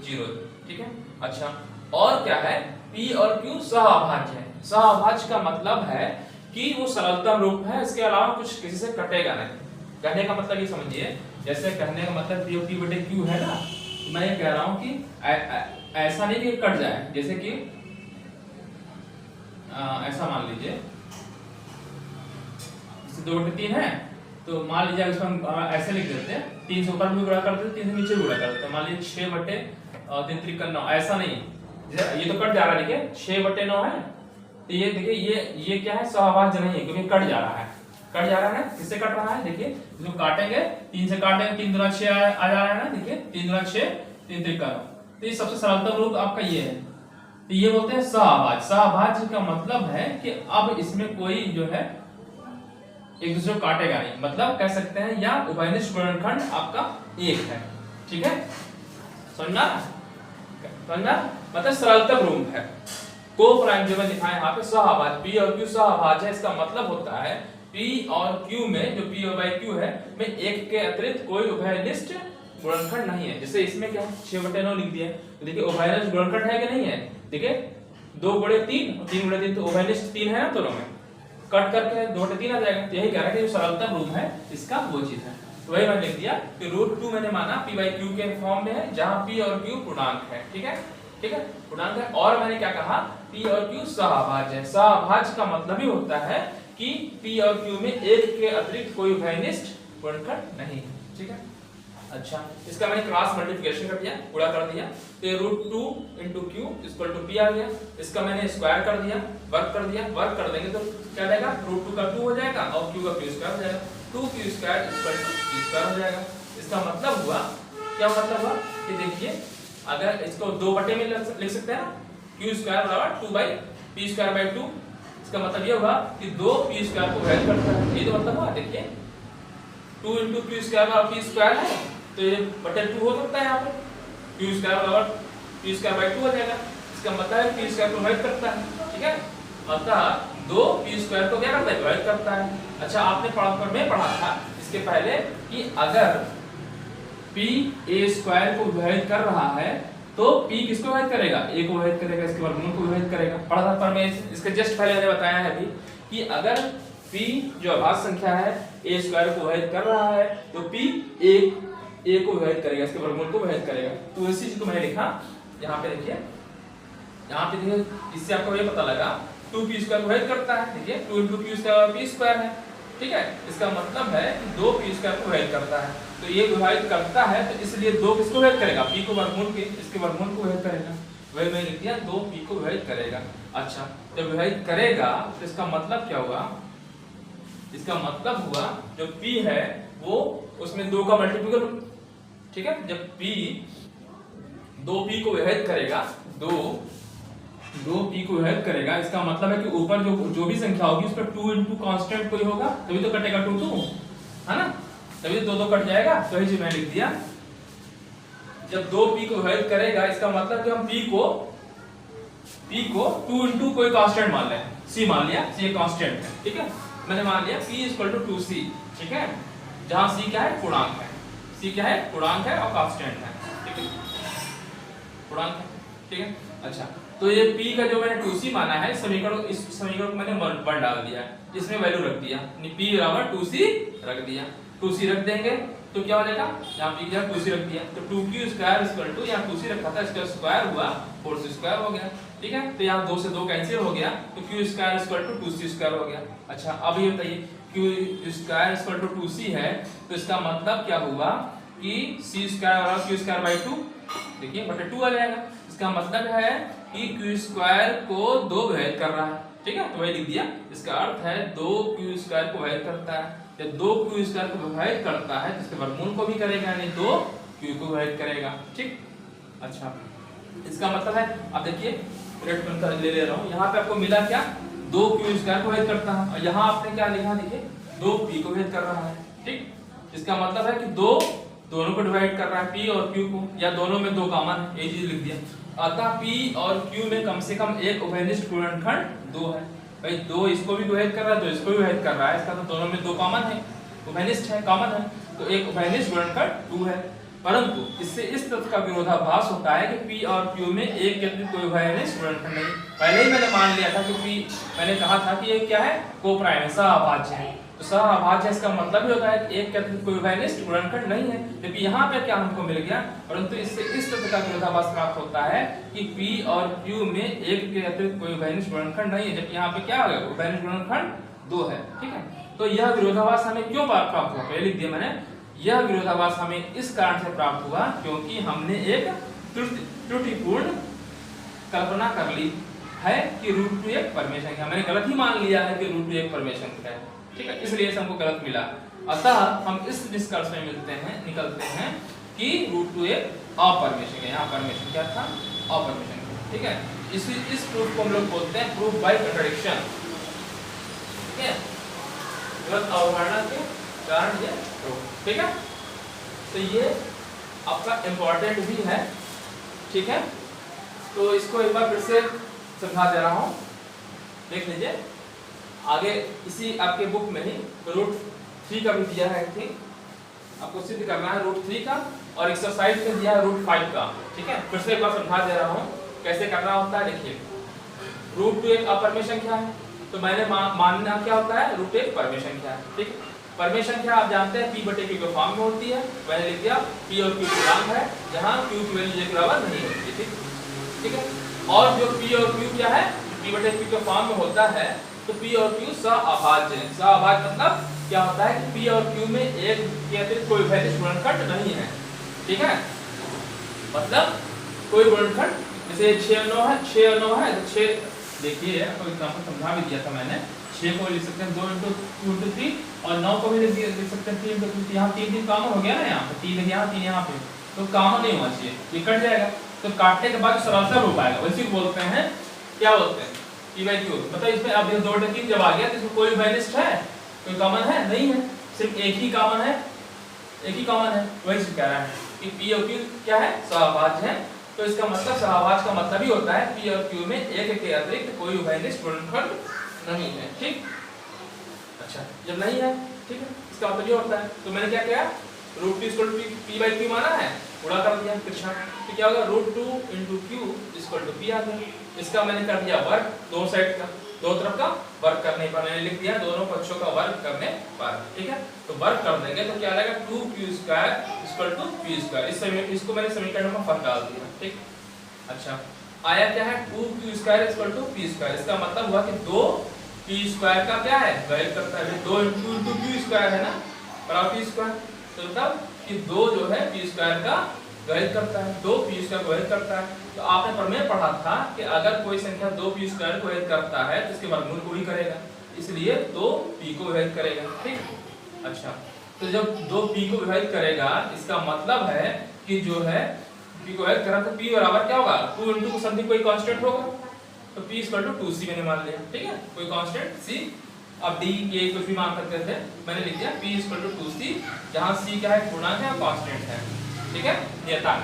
0, ठीक है। अच्छा, और क्या है, p और q सहअभाज्य है। सहअभाज्य का मतलब है कि वो सरलतम रूप है, इसके अलावा कुछ किसी से कटेगा नहीं। कहने का मतलब ये समझिए, जैसे कहने का मतलब p/q है ना, तो मैं ये कह रहा हूं कि ऐसा नहीं कि कट जाए, जैसे कि ऐसा मान लीजिए 2 बटे 3 है, तो तो मान लीजिए इसको हम ऐसे लिख देते हैं, 3 से ऊपर भी गुणा कर देते हैं, 3 से नीचे भी गुणा कर देते हैं। मान लीजिए 6 बटे 3 त्रिक 9, ऐसा नहीं, ये तो कट जा रहा है, देखिए 6 बटे 9 है, तो ये देखिए ये क्या है, सहभाज्य नहीं है क्योंकि कट जा रहा है, कट जा रहा है। किससे कट रहा है, देखिए इसको काटेंगे, 3 से काटेंगे, 3 दूना 6 आ जा रहा है ना, देखिए 3 दूना 6, 3 त्रिक 9, तो ये सबसे सरलतम रूप आपका ये है। तो ये बोलते हैं सहभाज्य। सहभाज्य का मतलब है कि अब इसमें कोई जो है एक दूसरे को काटेगा नहीं, मतलब कह सकते हैं या उभयनिष्ठ गुणनखंड आपका एक है। ठीक है, समझना, मतलब सरलतम रूप है। को प्राइम जो मैं दिखाया यहाँ पे सहभाज्य, पी और क्यू सहभाज्य है, इसका मतलब होता है पी और क्यू में, जो पी बाई क्यू है, में एक के अतिरिक्त कोई उभयनिष्ठ गुणनखंड नहीं है। जैसे इसमें क्या 6 बटे 9 लिख दिया, तो देखिए उभयनिष्ठ गुणनखंड है कि नहीं है, देखिए 2 गुणे 3 और 3 गुणे 3, तो उभयनिष्ठ 3 है ना दोनों में, कट करके 2 बटे 3 आ जाएगा। तो यही कह रहा है कि जो सरलतम रूप है इसका वो चीज है, तो वही मैंने लिख दिया कि √2 मैंने माना p बाई क्यू के फॉर्म में है, जहां p और q पूर्णांक है। ठीक है, ठीक है, पूर्णांक है। और मैंने क्या कहा, p और q सहभाज्य है। सहभाज्य का मतलब ही होता है कि p और q में एक के अतिरिक्त कोई उभयनिष्ठ गुणनखंड नहीं है। ठीक है, अच्छा, इसका मैंने क्रॉस मल्टीप्लिकेशन कर दिया, गुणा कर दिया, तो ये √2 × q = p आ गया। इसका मैंने स्क्वायर कर दिया, वर्ग कर दिया, वर्ग कर देंगे तो क्या जाएगा, √2 का 2 हो जाएगा और q का q स्क्वायर हो जाएगा, 2q² = p² हो जाएगा। इसका मतलब हुआ, क्या मतलब हुआ कि देखिए अगर इसको 2 बटे में लिख सकते हैं ना, q² = 2/p²/2, इसका मतलब ये हुआ कि 2p² को वैल्यू करता है, ये तो मतलब हुआ। देखिए 2 × q² और p² है, तो ये बटे 2 हो सकता है, यहाँ पे q² = p²/2 हो जाएगा। इसका मतलब है p² को वैल्यू करता है। ठीक है, अतः 2p² को क्या करता है, वैल्यू करता है। अच्छा, आपने पढ़ा था इसके पहले कि अगर p a² को विभाजित कर रहा है तो p किसको विभाजित करेगा, a को विभाजित करेगा, इसके वर्गमूल को विभाजित करेगा। पढ़ा था पर मैं इसके जस्ट पहले मैंने बताया है अभी कि अगर p जो अभाज्य संख्या है a² को विभाजित कर रहा है तो p a को विभाजित करेगा, इसके वर्गमूल को विभाजित करेगा। तो इसी चीज को मैंने लिखा यहाँ पे, देखिए यहाँ पे देखिए, इससे आपको ये पता लगा 2p² को विभाजित करता है, देखिए 2 × q² p² है। ठीक है, इसका मतलब है 2p² को विभाजित करता है, तो ये विभाजित करता है तो इसलिए 2 किसको विभाजित करेगा, p को वर्गमूल के, इसके वर्गमूल को विभाजित करेगा। वही मैंने लिख दिया 2p को विभाजित करेगा। अच्छा, जब विभाजित करेगा तो इसका मतलब क्या हुआ, इसका मतलब हुआ जो p है वो उसमें 2 का मल्टीपल। ठीक है, जब p 2p को विभाजित करेगा, 2p को विभाजित करेगा, इसका मतलब है कि ऊपर जो भी संख्या होगी उस पर 2 × कांस्टेंट कोई होगा, तभी तो कटेगा 2 है ना, तभी तो 2 कट जाएगा। तो यही चीज मैंने लिख दिया, जब 2p को विभाजित करेगा इसका मतलब कि हम p को 2 × कोई कांस्टेंट मान लें, c मान लिया, c एक कांस्टेंट है। ठीक है, मैंने मान लिया p = 2c। ठीक है, जहां c क्या है, पूर्णांक है, c क्या है, पूर्णांक है और कांस्टेंट है। ठीक है, पूर्णांक है। ठीक है, अच्छा, तो ये p का जो मैंने 2c माना है, इस समीकरण को मैंने 1 डाल दिया, इसमें वैल्यू रख दिया, p = 2c रख दिया। 2c रख देंगे तो क्या हो जाएगा, यहाँ p की जगह 2c रख दिया, तो 2q² = यहाँ 2c रखा था, इसका स्क्वायर हुआ 4c² हो गया। ठीक है, तो यहाँ 2 से 2 कैंसिल हो गया, तो q² = 2c² हो गया। अच्छा, अब ये बताइए q² = 2c है, तो इसका मतलब क्या हुआ कि c² और q²/2, देखिए बटे 2 आ जाएगा। इसका मतलब है कि q² को 2 विभाजित कर रहा है। ठीक है, तो वही लिख दिया, इसका अर्थ है 2q² को विभाजित करता है। जब 2q² को विभाजित करता है तो इसके वर्गमूल को भी करेगा, नहीं 2q को विभाजित करेगा। ठीक, अच्छा, इसका मतलब है, अब देखिए ले रहा हूँ, यहाँ पे आपको मिला क्या, 2q² को विभाजित करता है, और यहाँ आपने क्या लिखा, देखिए 2p को विभाजित कर रहा है। ठीक, इसका मतलब है कि दोनों को डिवाइड कर रहा है, p और q को, या दोनों में 2 कॉमन है, ये चीज लिख दिया। अतः p और q में कम से कम एक उभयनिष्ठ गुणनखंड 2 है। भाई 2 इसको भी विभाजित कर रहा है, 2 इसको भी विभाजित कर रहा है, इसका तो दोनों में 2 कॉमन है, उभयनिष्ठ है, कॉमन है, तो एक उभयनिष्ठ गुणनखंड 2 है। परंतु इससे इस तथ्य का विरोधाभास होता है कि p और q में एक के अतिरिक्त कोई उभयनिष्ठ गुणनखंड नहीं। पहले ही मैंने मान लिया था कि p, मैंने कहा था कि ये क्या है, कोप्राइम है, सहअभाज्य है। तो सहअभाज्य इसका मतलब ही होता है कि एक के अतिरिक्त कोई उभयनिष्ठ गुणनखंड नहीं है। जबकि यहाँ पे क्या हमको मिल गया, परंतु इससे इस तथ्य का विरोधाभास प्राप्त होता है कि p और q में एक के अतिरिक्त कोई उभयनिष्ठ गुणनखंड नहीं है, जबकि यहाँ पे क्या हो गया, उभयनिष्ठ गुणनखंड 2 है, ठीक है। तो यह विरोधाभास हमें क्यों प्राप्त हुआ, पहले लिख दिया मैंने, यह विरोधाभास हमें इस कारण से प्राप्त हुआ क्योंकि हमने एक त्रुटिपूर्ण कल्पना कर ली है कि √2 एक परमेय संख्या, मैंने गलत ही मान लिया है कि √2 एक परमेय संख्या है, ठीक है, इसलिए हमको गलत मिला। अतः हम इस निष्कर्ष में निकलते हैं कि √2 एक अपरमेय संख्या, यहाँ परमेय संख्या था, अपरमेय संख्या, ठीक है। इस प्रूफ को हम लोग बोलते हैं प्रूफ बाय कंट्राडिक्शन, ठीक है, गलत अवधारणा के कारण ये प्रूफ, ठीक है। तो ये आपका इम्पोर्टेंट भी है, ठीक है। तो इसको एक बार फिर से समझा दे रहा हूँ, देख लीजिए आगे इसी आपके बुक में ही √3 का भी दिया है, ठीक, आपको सिद्ध करना है √3 का, और एक्सरसाइज में दिया है √5 का, ठीक है। फिर से एक बार समझा दे रहा हूँ कैसे करना होता है। देखिए √2 एक अपरमेय संख्या है, तो मैंने मानना क्या होता है, √2 एक परमेय संख्या है, ठीक। परमेय संख्या आप जानते हैं p/q के फॉर्म में होती है, मैंने लिख दिया p और q गुणांक है जहां q की वैल्यू के बराबर नहीं होती है, ठीक है। और जो p और q क्या है, p/q के फॉर्म में होता है, तो p और q सहअभाज्य है। सहअभाज्य मतलब क्या होता है कि p और q में एक के अतिरिक्त कोई वैधिष्ट गुणनखंड नहीं है, ठीक है। मतलब कोई गुणनखंड जैसे 6 और 9 है, तो 6 देखिए कोई एग्जांपल समझा भी दिया था मैंने, 6 को लिख सकते हैं 2 × 2 × 3, और 9 को भी लिख सकते हैं 3 × 2, यहाँ 3 कॉमन हो गया ना, यहाँ पे 3 यहाँ 3 यहाँ पे, तो कॉमन नहीं होना चाहिए, ये कट जाएगा। तो काटने के बाद जो सरलता रूप आएगा उसी को बोलते हैं, क्या बोलते हैं, p/q। मतलब इसमें अब 2 × 3 जब आ गया तो इसमें कोई वैलिड है, कोई कॉमन है नहीं है, सिर्फ एक ही कॉमन है, वही से कह रहा है कि p और q क्या है, सहअभाज्य है। तो इसका मतलब सहअभाज्य का मतलब ही होता है p और q में एक के अतिरिक्त कोई वैलिड गुणनखंड नहीं है, ठीक। अच्छा जब नहीं है, ठीक है, इसका मतलब ये होता है। तो मैंने क्या किया, √2 p/q माना है, गुणा कर दिया कृष्णा, तो क्या होगा, √2 × q p आ गया। इसका मैंने कर दिया वर्ग, दो साइड का, दो तरफ का वर्ग करने पर मैंने लिख दिया दोनों पक्षों का वर्ग करने पर, ठीक है। तो वर्ग कर देंगे तो क्या आएगा, 2q² p²। इसको मैंने समीकरण में फर्क डाल दिया, ठीक। अच्छा आया क्या है, 2q² p²। इसका मतलब हुआ कि 2p² का क्या है, वैल्यू करता है, 2 × q² है ना, बराबर p²। तो मतलब कि 2 जो है p² का वैल्यू करता है, 2p² को वैल्यू करता है। तो आपने प्रमेय पढ़ा था कि अगर कोई संख्या 2p² को वैल्यू करता है तो इसके वर्गमूल को भी करेगा, इसलिए 2p को वैल्यू करेगा, ठीक। अच्छा तो जब 2p को वैल्यू करेगा, इसका मतलब है कि जो है p को वैल्यू करा तो p बराबर क्या होगा, 2 × समथिंग कोई कांस्टेंट होगा, तो p = 2c मैंने मान लिया, ठीक है, कोई कांस्टेंट c। अब d के कुछ भी मान सकते थे, मैंने लिख दिया p = 2c, जहां c क्या है, गुणांक है, कांस्टेंट है, ठीक है, नियतांक,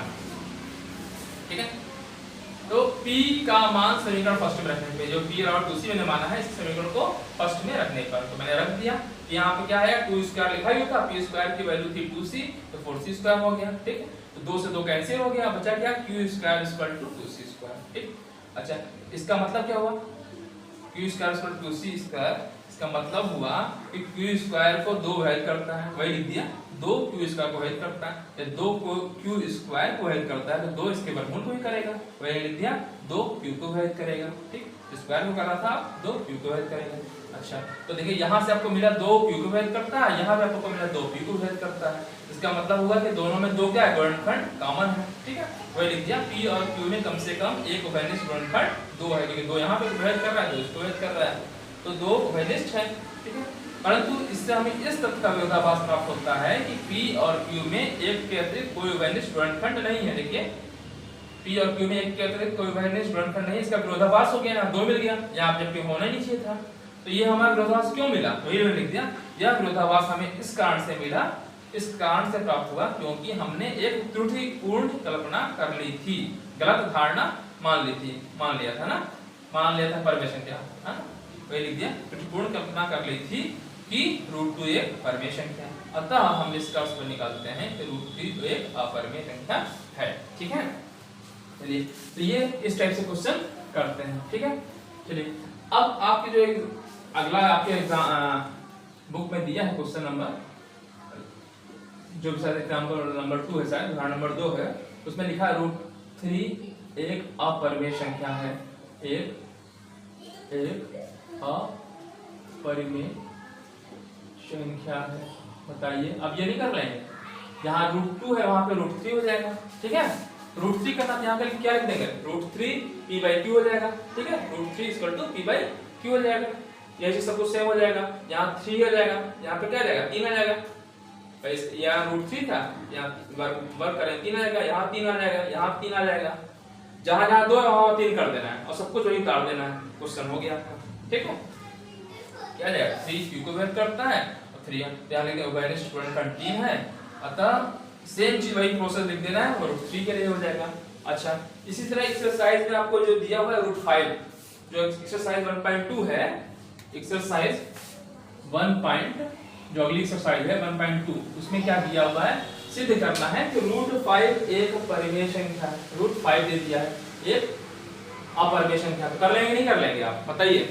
ठीक है। तो p का मान समीकरण फर्स्ट में रखने पे, जो p = 2c मैंने माना है, इस समीकरण को फर्स्ट में रखने पर तो मैंने रख दिया। यहाँ पे क्या है, 2² लिखा ही होता, p² की वैल्यू थी 2c, तो 4c² हो गया, ठीक है। तो 2 से 2 कैंसिल हो गया, बचा क्या, q² = 2c², ठीक। अच्छा इसका मतलब क्या हुआ, q² = 2c², इसका मतलब हुआ कि q² को 2 वैल्यू करता है, वही लिख दिया, 2 q² को वैल्यू करता है, या 2 को q² को वैल्यू करता है तो 2 इसके वर्गमूल को ही करेगा, वही लिख दिया, 2 q को वैल्यू करेगा, ठीक। स्क्वायर को कर रहा था, 2 q को वैल्यू करेगा। अच्छा तो देखिए यहाँ से आपको मिला 2 q को वैल्यू करता है, यहाँ पे आपको मिला 2 p को वैल्यू करता है। इसका मतलब हुआ कि दोनों में 2 क्या है, गुणनखंड कॉमन है, ठीक है, वही लिख दिया, p और q में कम से कम एक वैलिड गुणनखंड 2 है, क्योंकि 2 यहाँ पे वैल्यू कर रहा है, 2 इसको वैल्यू कर रहा है, तो 2 वैलिड है, ठीक है। परंतु इससे हमें इस तथ्य का विरोधाभास प्राप्त होता है कि p और q में एक के अतिरिक्त कोई वैलिड गुणनखंड नहीं है। देखिए p और q में एक के अतिरिक्त कोई वैलिड गुणनखंड नहीं, इसका विरोधाभास हो गया ना, 2 मिल गया, यहाँ जबकि होना ही नहीं चाहिए था। तो ये हमारा विरोधाभास क्यों मिला, वही मैंने लिख दिया, यह विरोधाभास हमें इस कारण से मिला, इस कारण से प्राप्त हुआ क्योंकि हमने एक त्रुटिपूर्ण कल्पना कर ली थी, गलत धारणा मान लिया था परमेय संख्या, वही लिख दिया, त्रुटिपूर्ण कल्पना कर ली थी कि √2 एक परमेय संख्या है। अतः हम इस कर्स पर निकालते हैं कि √2 एक अपरमेय संख्या है, ठीक है। चलिए तो ये इस टाइप से क्वेश्चन करते हैं, ठीक है। चलिए अब आपके जो अगला आपके बुक में दिया है क्वेश्चन नंबर, जो भी शायद एग्जाम्पल नंबर 2 है, शायद उदाहरण नंबर 2 है, उसमें लिखा है √3 एक अपरमेय संख्या है, एक अपरमेय परिमेय संख्या है। बताइए, अब ये नहीं कर लेंगे, जहाँ √2 है वहां पे √3 हो जाएगा, ठीक है। √3 करना यहाँ पे क्या लिख देंगे, √3 p/q हो जाएगा, ठीक है। √3 = p/q हो जाएगा। ये चीज सब कुछ सेम हो जाएगा, यहाँ 3 हो जाएगा, यहाँ पे क्या आ जाएगा, 3 आ जाएगा। यहाँ √3 था, यहाँ वर्क करें 3 आ जाएगा, यहाँ 3 आ जाएगा, यहाँ 3 आ जाएगा। जहां जहां 2 है वहां 3 कर देना है और सब कुछ वही उतार देना है। क्वेश्चन हो गया आपका, ठीक है। क्या जाएगा, 3q को व्यक्त करता है और 3 यहाँ लिख देंगे वेरिएंट स्टूडेंट कंटीन है, अतः सेम चीज वही प्रोसेस लिख देना है और √3 के लिए हो जाएगा। अच्छा, इसी तरह एक्सरसाइज में आपको जो दिया हुआ है √5, जो एक्सरसाइज 1.2 है, एक्सरसाइज 1. जो अगली एक्सरसाइज है 1.2, उसमें क्या दिया हुआ है, सिद्ध करना है कि √5 एक परिमेय संख्या है। √5 दे दिया है, एक अपरिमेय संख्या। तो कर लेंगे नहीं कर लेंगे आप बताइए।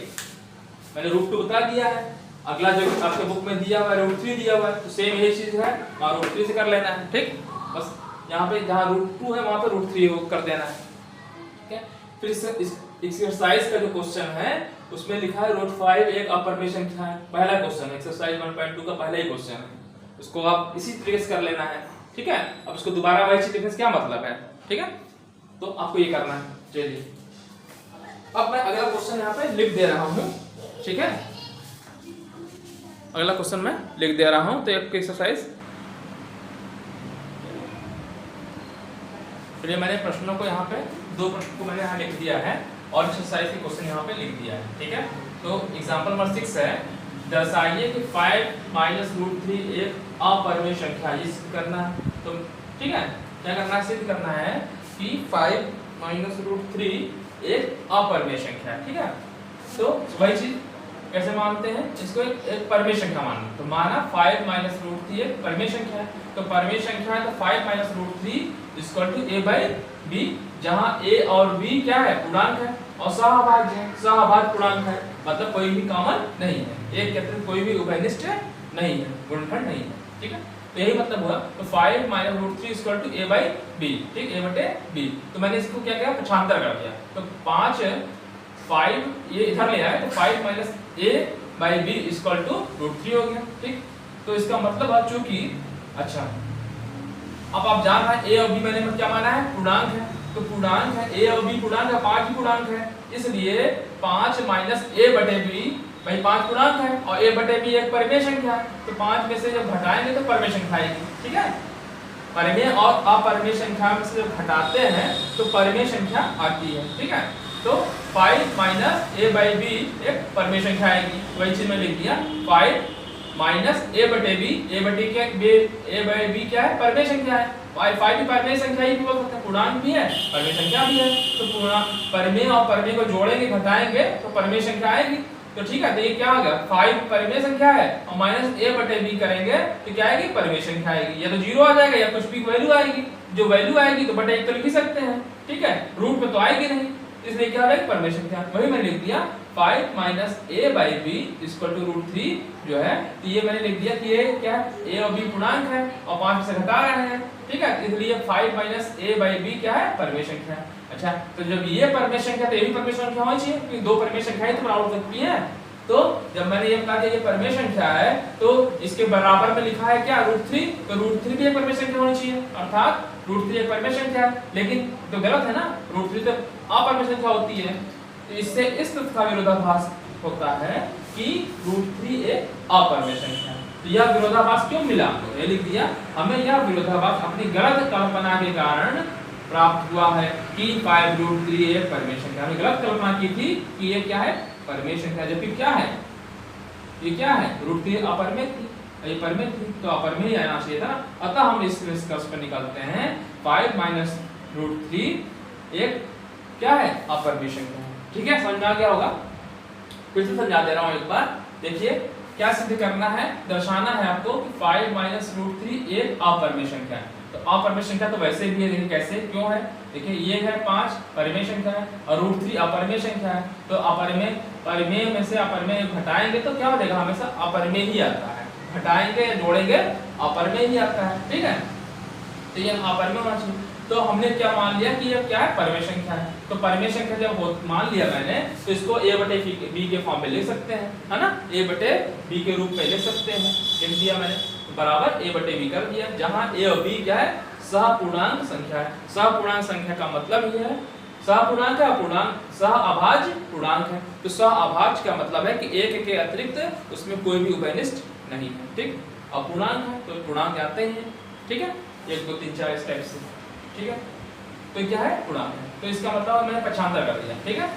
मैंने √2 बता दिया है, अगला जो आपके बुक में दिया हुआ है √3 दिया हुआ है, तो सेम यही चीज है और √3 से कर लेना है, ठीक। बस यहाँ पे जहाँ √2 है वहां पे √3 कर देना है, ठीक है। फिर इस एक्सरसाइज का जो क्वेश्चन है उसमें लिखा है √5 एक अपरिमेय संख्या है। पहला क्वेश्चन एक्सरसाइज 1.2 का पहला ही क्वेश्चन है, उसको आप इसी तरीके से कर लेना है, ठीक है। अब इसको दोबारा वही चीज लिखने से क्या मतलब है, ठीक है। तो आपको ये करना है। चलिए, अब मैं अगला क्वेश्चन यहाँ पे लिख दे रहा हूँ, ठीक है। अगला क्वेश्चन मैं लिख दे रहा हूँ। तो एक एक्सरसाइज, चलिए मैंने प्रश्नों को यहाँ पे 2 प्रश्न को मैंने यहाँ लिख दिया है और एक्सरसाइज के क्वेश्चन यहाँ पे लिख दिया है, ठीक है। तो एग्जांपल नंबर 6 है, दर्शाइए कि 5 - √3 एक अपरिमेय संख्या है। ये सिद्ध करना है, तो ठीक है, क्या करना है, सिद्ध करना है कि 5 - √3 एक अपरिमेय संख्या है, ठीक है। तो वही चीज कैसे मानते हैं, इसको एक परिमेय संख्या मानना। तो माना 5 - √3 एक परिमेय संख्या है, तो परिमेय संख्या है तो 5 - √3 = a/b, जहां a और b क्या है, पूर्णांक है और सहभाज्य है, सहभाज्य पूर्णांक है, मतलब कोई भी कॉमन नहीं है, एक के अतिरिक्त कोई भी उभयनिष्ठ नहीं है, गुणनखंड नहीं है, ठीक है। तो यही मतलब हुआ। तो 5 - √3 = a/b, ठीक, a/b। तो मैंने इसको क्या किया, पक्षांतर कर दिया। तो 5 ये इधर ले आए तो 5 - a/b = √3 हो गया, ठीक। तो इसका मतलब है चूंकि, अच्छा अब आप जान रहे हैं a और b मैंने क्या माना है, पूर्णांक है। तो पूर्णांक है, a और b पूर्णांक है, 5 भी पूर्णांक है, इसलिए 5 - a/b, भाई 5 पूर्णांक है और a/b एक परिमेय संख्या है। तो 5 में से जब घटाएंगे तो परिमेय संख्या आएगी, ठीक है। परिमेय और अपरिमेय संख्या में से जब घटाते हैं तो परिमेय संख्या आती है, ठीक है। तो 5 - a/b एक परिमेय संख्या आएगी, वही चीज में लिख दिया। 5 - a/b, a/b क्या है, परिमेय संख्या है। 5 भी परिमेय संख्या ही बोल सकते हैं, पूर्णांक भी है, परिमेय संख्या भी है। तो परिमेय और परिमेय को जोड़ेंगे, घटाएंगे तो परिमेय संख्या आएगी। तो ठीक है, तो ये क्या हो गया, 5 परिमेय संख्या है और -a/b करेंगे तो क्या आएगी, परिमेय संख्या आएगी। या तो 0 आ जाएगा या कुछ भी वैल्यू आएगी, जो वैल्यू आएगी तो बटा 1 तो लिख ही सकते हैं, ठीक है। रूट में तो आएगी नहीं, इसलिए क्या आएगी, परिमेय संख्या। वही मैंने लिख दिया 5 - a/b = √3 जो है। तो ये मैंने लिख दिया कि ये क्या है, a और b पूर्णांक है और 5 से घटा रहे हैं, ठीक है। इसलिए 5 - a/b क्या है, परिमेय संख्या है। अच्छा, तो जब ये परिमेय संख्या, तो ये भी परिमेय संख्या होनी चाहिए, क्योंकि 2 परिमेय संख्याएं तो बराबर हो सकती है। तो जब मैंने ये कहा कि ये परिमेय संख्या है तो इसके बराबर में लिखा है क्या, √3, तो √3 भी एक परिमेय संख्या होनी चाहिए, अर्थात √3 एक परिमेय संख्या है। लेकिन तो गलत है ना, √3 तो अपरिमेय संख्या होती है। तो इससे इस तथ्य का विरोधाभास होता है कि √3 एक अपरिमेय संख्या है। तो यह विरोधाभास क्यों मिला, तो ये लिख दिया, हमें यह विरोधाभास अपनी गलत कल्पना के कारण प्राप्त हुआ है कि 5 √3 एक परिमेय संख्या। हमने गलत कल्पना की थी कि ये क्या है, परिमेय संख्या, जबकि क्या है, ये क्या है, √3 अपरिमेय थी, ये परिमेय थी, तो अपरिमेय ही आना चाहिए था। अतः हम इस निष्कर्ष पर निकालते हैं 5 - √3 एक क्या है, अपरिमेय संख्या है, ठीक है। समझ में आ गया होगा, फिर से समझा दे रहा हूं एक बार। देखिए क्या सिद्ध करना है, दर्शाना है आपको कि 5 - √3 एक अपरिमेय संख्या है। तो अपरिमेय संख्या तो वैसे भी है, देखिए कैसे, क्यों है, देखिए ये है 5 परिमेय संख्या है और √3 अपरिमेय संख्या है। तो अपरिमेय, परिमेय में से अपरिमेय घटाएंगे तो क्या हो जाएगा, हमेशा अपरिमेय ही आता है, घटाएंगे जोड़ेंगे अपरिमेय ही आता है, ठीक है। तो ये अपरिमेय होना चाहिए। तो हमने क्या मान लिया कि ये क्या है, परिमेय संख्या है। तो परिमेय संख्या जब मान लिया मैंने, तो इसको a बटे b के फॉर्म में लिख सकते हैं, है ना, a बटे b के रूप में लिख सकते हैं। लिख दिया मैंने, बराबर a बटे b कर दिया, जहां a और b क्या है, सहपूर्णांक संख्या है। सहपूर्णांक संख्या का मतलब ये है, सहपूर्णांक है, अपूर्णांक, सहअभाज्य पूर्णांक है। तो सहअभाज्य का मतलब है कि एक के अतिरिक्त उसमें कोई भी उभयनिष्ठ नहीं है, ठीक। अपूर्णांक है तो पूर्णांक आते ही हैं, ठीक है, 1 2 3 4 इस टाइप से, ठीक है। तो क्या है, पूर्णांक है। तो इसका मतलब मैंने पक्षांतर कर दिया, ठीक है।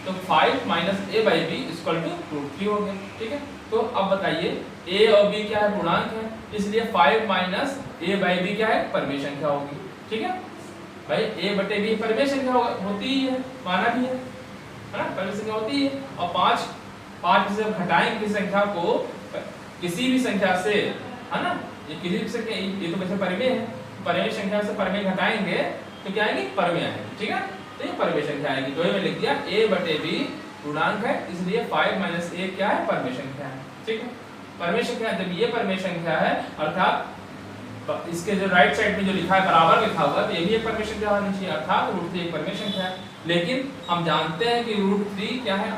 तो 5 minus a by B equal to √3 हो गया, ठीक है। तो अब बताइए a और b क्या है, पूर्णांक है, इसलिए 5 माइनस a बाई बी क्या है, परिमेय संख्या होगी, ठीक है। भाई a बटे b परिमेय संख्या होती ही है, माना भी है ना, परिमेय संख्या होती है। और 5 से घटाएंगे किसी संख्या को किसी भी संख्या से, है ना, ये किसी भी संख्या, ये तो वैसे परिमेय है, परिमेय संख्या से परिमेय घटाएंगे तो क्या आएगी, परिमेय आएगी, ठीक है। तो ये परिमेय संख्या आएगी। तो ये मैं लिख दिया a बटे b पूर्णांक है, इसलिए 5 माइनस a क्या है, परिमेय संख्या है, ठीक है। परिमेय संख्या, जब ये परिमेय संख्या है अर्थात इसके जो राइट साइड में जो लिखा है बराबर लिखा हुआ है, तो ये भी एक परिमेय संख्या होनी चाहिए, अर्थात √3 एक परिमेय संख्या है। लेकिन हम जानते हैं कि √3 क्या है,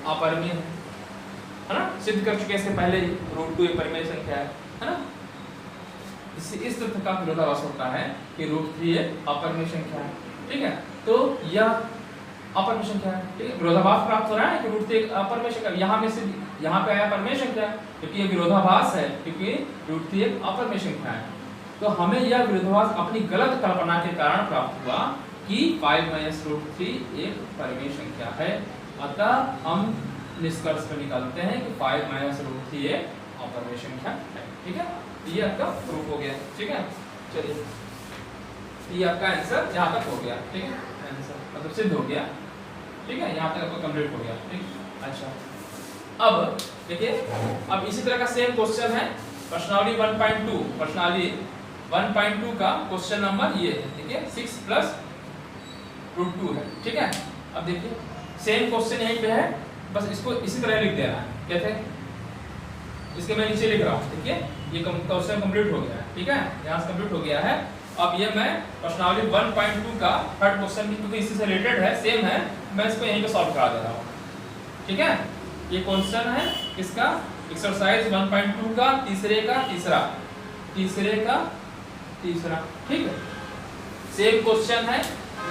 अपरिमेय है ना, सिद्ध कर चुके इससे पहले ही, √2 एक परिमेय संख्या है ना। इस तथ्य का विरोधाभास होता है कि √3 एक अपरिमेय संख्या है, ठीक है। तो यह अपरिमेय संख्या है, ठीक है। विरोधाभास प्राप्त हो रहा है कि √3 एक अपरिमेय संख्या, यहाँ में से यहाँ पे आया परिमेय संख्या, क्योंकि ये विरोधाभास है, क्योंकि √3 एक अपरिमेय संख्या है। तो हमें यह विरोधाभास अपनी गलत कल्पना के कारण प्राप्त हुआ कि 5 माइनस √3 एक परिमेय संख्या है। अतः हम निष्कर्ष पर निकालते हैं कि 5 माइनस √3 एक अपरिमेय संख्या है, ठीक है। ये आपका प्रूफ हो गया, ठीक है। चलिए ये आपका आंसर यहाँ तक हो गया, ठीक है, आंसर मतलब सिद्ध हो गया, ठीक है, यहाँ तक आपका कंप्लीट हो गया, ठीक। अच्छा अब देखिए, अब इसी तरह का सेम क्वेश्चन है प्रश्नावली 1.2, प्रश्नावली 1.2 का क्वेश्चन नंबर ये है, देखिए 6 प्लस √2 है, ठीक है। अब देखिए सेम क्वेश्चन यहीं पे है, बस इसको इसी तरह लिख देना है, कैसे, इसके मैं नीचे लिख रहा हूँ, देखिए ये क्वेश्चन कंप्लीट हो गया है, ठीक है, यहाँ से कंप्लीट हो गया है। अब ये मैं प्रश्नावली 1.2 का थर्ड क्वेश्चन भी, क्योंकि इससे रिलेटेड है, सेम है, मैं इसको यहीं पे सॉल्व करा दे रहा हूँ, ठीक है। ये क्वेश्चन है इसका एक्सरसाइज 1.2 का तीसरे का तीसरा, ठीक है। सेम क्वेश्चन है,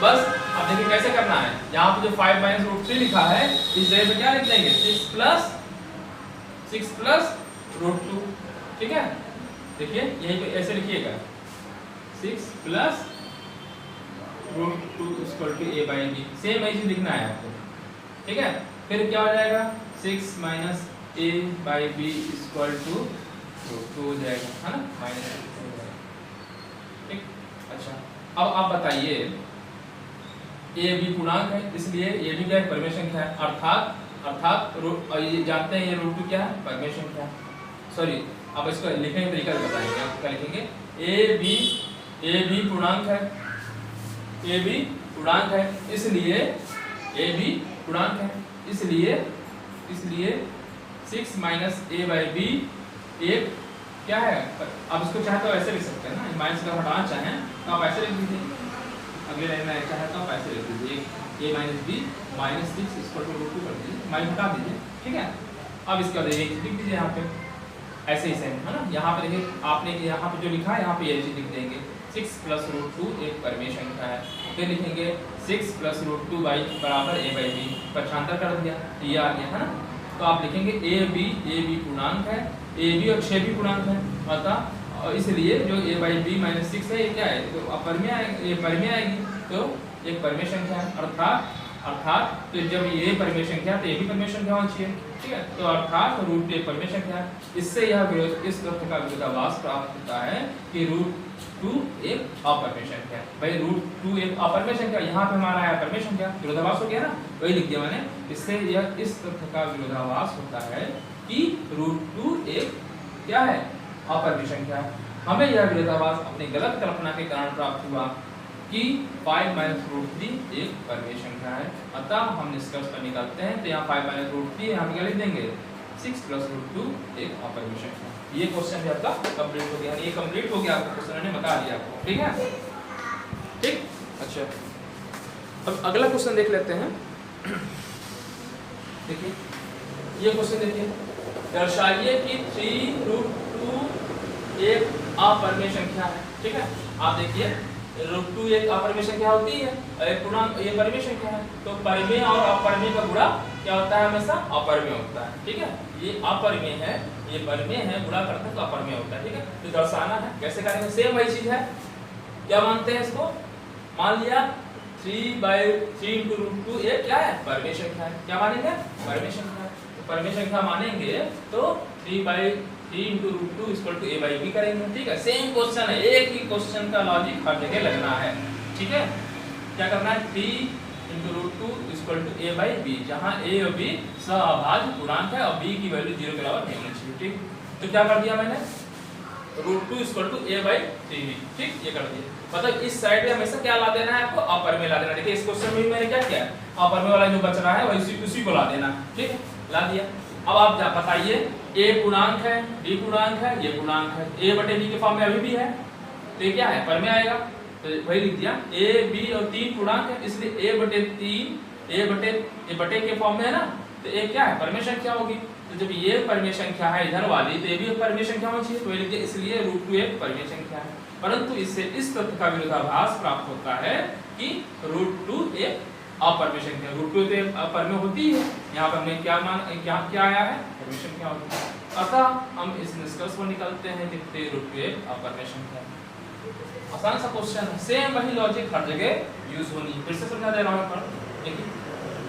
बस अब देखिए कैसे करना है। यहाँ पे जो 5 माइनस √3 लिखा है, इस जगह पे क्या लिख देंगे, 6 प्लस √2, ठीक है। देखिए यहीं पे ऐसे लिखिएगा, 6 plus √2 equal to a by b, same ऐसे लिखना है आपको, ठीक है। फिर क्या हो जाएगा, 6 minus a by b equal to √2 हो जाएगा, है ना, माइनस, ठीक। अच्छा अब आप बताइए, a b पूर्णांक है, इसलिए a b क्या है, परिमेय संख्या है, अर्थात ये जानते हैं ये √2 क्या है, परिमेय संख्या। सॉरी, अब इसको लिखने का तरीका बताएंगे, आप क्या लिखेंगे, a b पूर्णांक है, a b पूर्णांक है, इसलिए a b पूर्णांक है, इसलिए 6 माइनस a बाई b एक क्या है। अब इसको चाहे तो ऐसे लिख सकते हैं ना, माइनस का हटाना चाहें तो आप ऐसे लिख दीजिए, अगले लाइन में चाहे तो आप ऐसे लिख दीजिए, a minus b minus 6 equal to √2 कर दीजिए, माइनस हटा दीजिए, ठीक है। अब इसके बाद ये लिख दीजिए यहाँ पे, ऐसे ही सेम है ना। यहाँ पे देखिए आपने यहाँ पे जो लिखा है, यहाँ पे ये लिख देंगे, 6 प्लस √2 एक परिमेय संख्या है। फिर लिखेंगे 6 प्लस √2 बाई बराबर a बाई b, पक्षांतर कर दिया, ये आ गया, है ना। तो आप लिखेंगे a b पूर्णांक है, a b और 6 भी पूर्णांक है, अतः इसलिए जो a बाई b माइनस 6 है, ये क्या है, तो परिमेय आएगी, तो एक परिमेय संख्या है, अर्थात तो जब ये परिमेय संख्या तो ये भी परिमेय संख्या होनी चाहिए, ठीक है। तो अर्थात √2 एक परिमेय संख्या है। इससे यह इस तथ्य का विरोधाभास प्राप्त होता है कि √2 एक अपरिमेय संख्या है। भाई √2 एक अपरिमेय संख्या, यहाँ पे हमारा है परिमेय संख्या, विरोधाभास हो गया ना, वही लिख दिया मैंने। इससे यह इस तथ्य का विरोधाभास होता है कि √2 एक क्या है, अपरिमेय संख्या है। हमें यह विरोधाभास अपनी गलत कल्पना के कारण प्राप्त हुआ कि 5 माइनस √3 एक परिमेय संख्या है, अतः हम निष्कर्ष पर निकालते हैं। तो यहाँ 5 माइनस √3 यहाँ पे क्या लिख देंगे, 6 प्लस √2 एक अपरिमेय संख्या। ये क्वेश्चन भी आपका कंप्लीट हो गया, ये कंप्लीट हो गया, आपका क्वेश्चन मैंने बता दिया आपको, ठीक है, ठीक। अच्छा, अब अगला क्वेश्चन देख लेते हैं। देखिए ये क्वेश्चन देखिए, दर्शाइए कि 3√2 एक अपरिमेय संख्या है। ठीक है, आप देखिए √2 एक अपरिमेय संख्या होती है, एक पूर्णांक ये परिमेय संख्या है, तो परिमेय और अपरिमेय का गुणा क्या होता है? हमेशा अपरिमेय होता है। ठीक है, ये अपरिमेय है, ये परिमेय है, गुणा करते हैं तो अपरिमेय होता है। ठीक है, तो दर्शाना है, कैसे करेंगे? सेम वही चीज है, क्या मानते हैं इसको? मान लिया 3 × √2 ये क्या है? परिमेय संख्या है। क्या मानेंगे? परिमेय संख्या। तो परिमेय संख्या मानेंगे तो 3 × √2 a/b करेंगे। ठीक है, सेम क्वेश्चन है, एक ही क्वेश्चन का लॉजिक हर जगह लगना है। ठीक है, क्या करना है? 3 × √2 a/b, जहां a और b सहअभाज्य पूर्णांक है और b की वैल्यू 0 के बराबर नहीं होनी चाहिए। ठीक, तो क्या कर दिया मैंने? √2 a/3b। ठीक, ये कर दिया। मतलब इस साइड में हमेशा क्या ला देना है आपको? अपरिमेय ला देना। देखिए इस क्वेश्चन में भी मैंने क्या किया, अपरिमेय वाला जो बच रहा है वही उसी को ला देना। ठीक है, ला दिया। अब आप बताइए, a पूर्णांक है, b पूर्णांक है, ये पूर्णांक है, a/b के फॉर्म में अभी भी है, तो ये क्या है? परिमेय आएगा। तो वही लिख दिया, a b और 3 पूर्णांक है, इसलिए a/3 a के फॉर्म में है ना, तो ये क्या है? परिमेय संख्या होगी। तो जब ये परिमेय संख्या है इधर वाली, तो ये भी एक परिमेय संख्या होनी चाहिए, तो ये लिख दिया, इसलिए √2 एक परिमेय संख्या है। परंतु इससे इस तथ्य का विरोधाभास प्राप्त होता है कि √2 एक अपरिमेय संख्या। √2 तो अपरिमेय होती है, यहाँ पर हमने क्या आया है? परिमेय संख्या होती है। अतः हम इस निष्कर्ष पर निकलते हैं कि √2 एक अपरिमेय संख्या है। आसान सा क्वेश्चन है, सेम वही लॉजिक हर जगह यूज होनी है। फिर से समझा दे रहा हूं पर, देखिए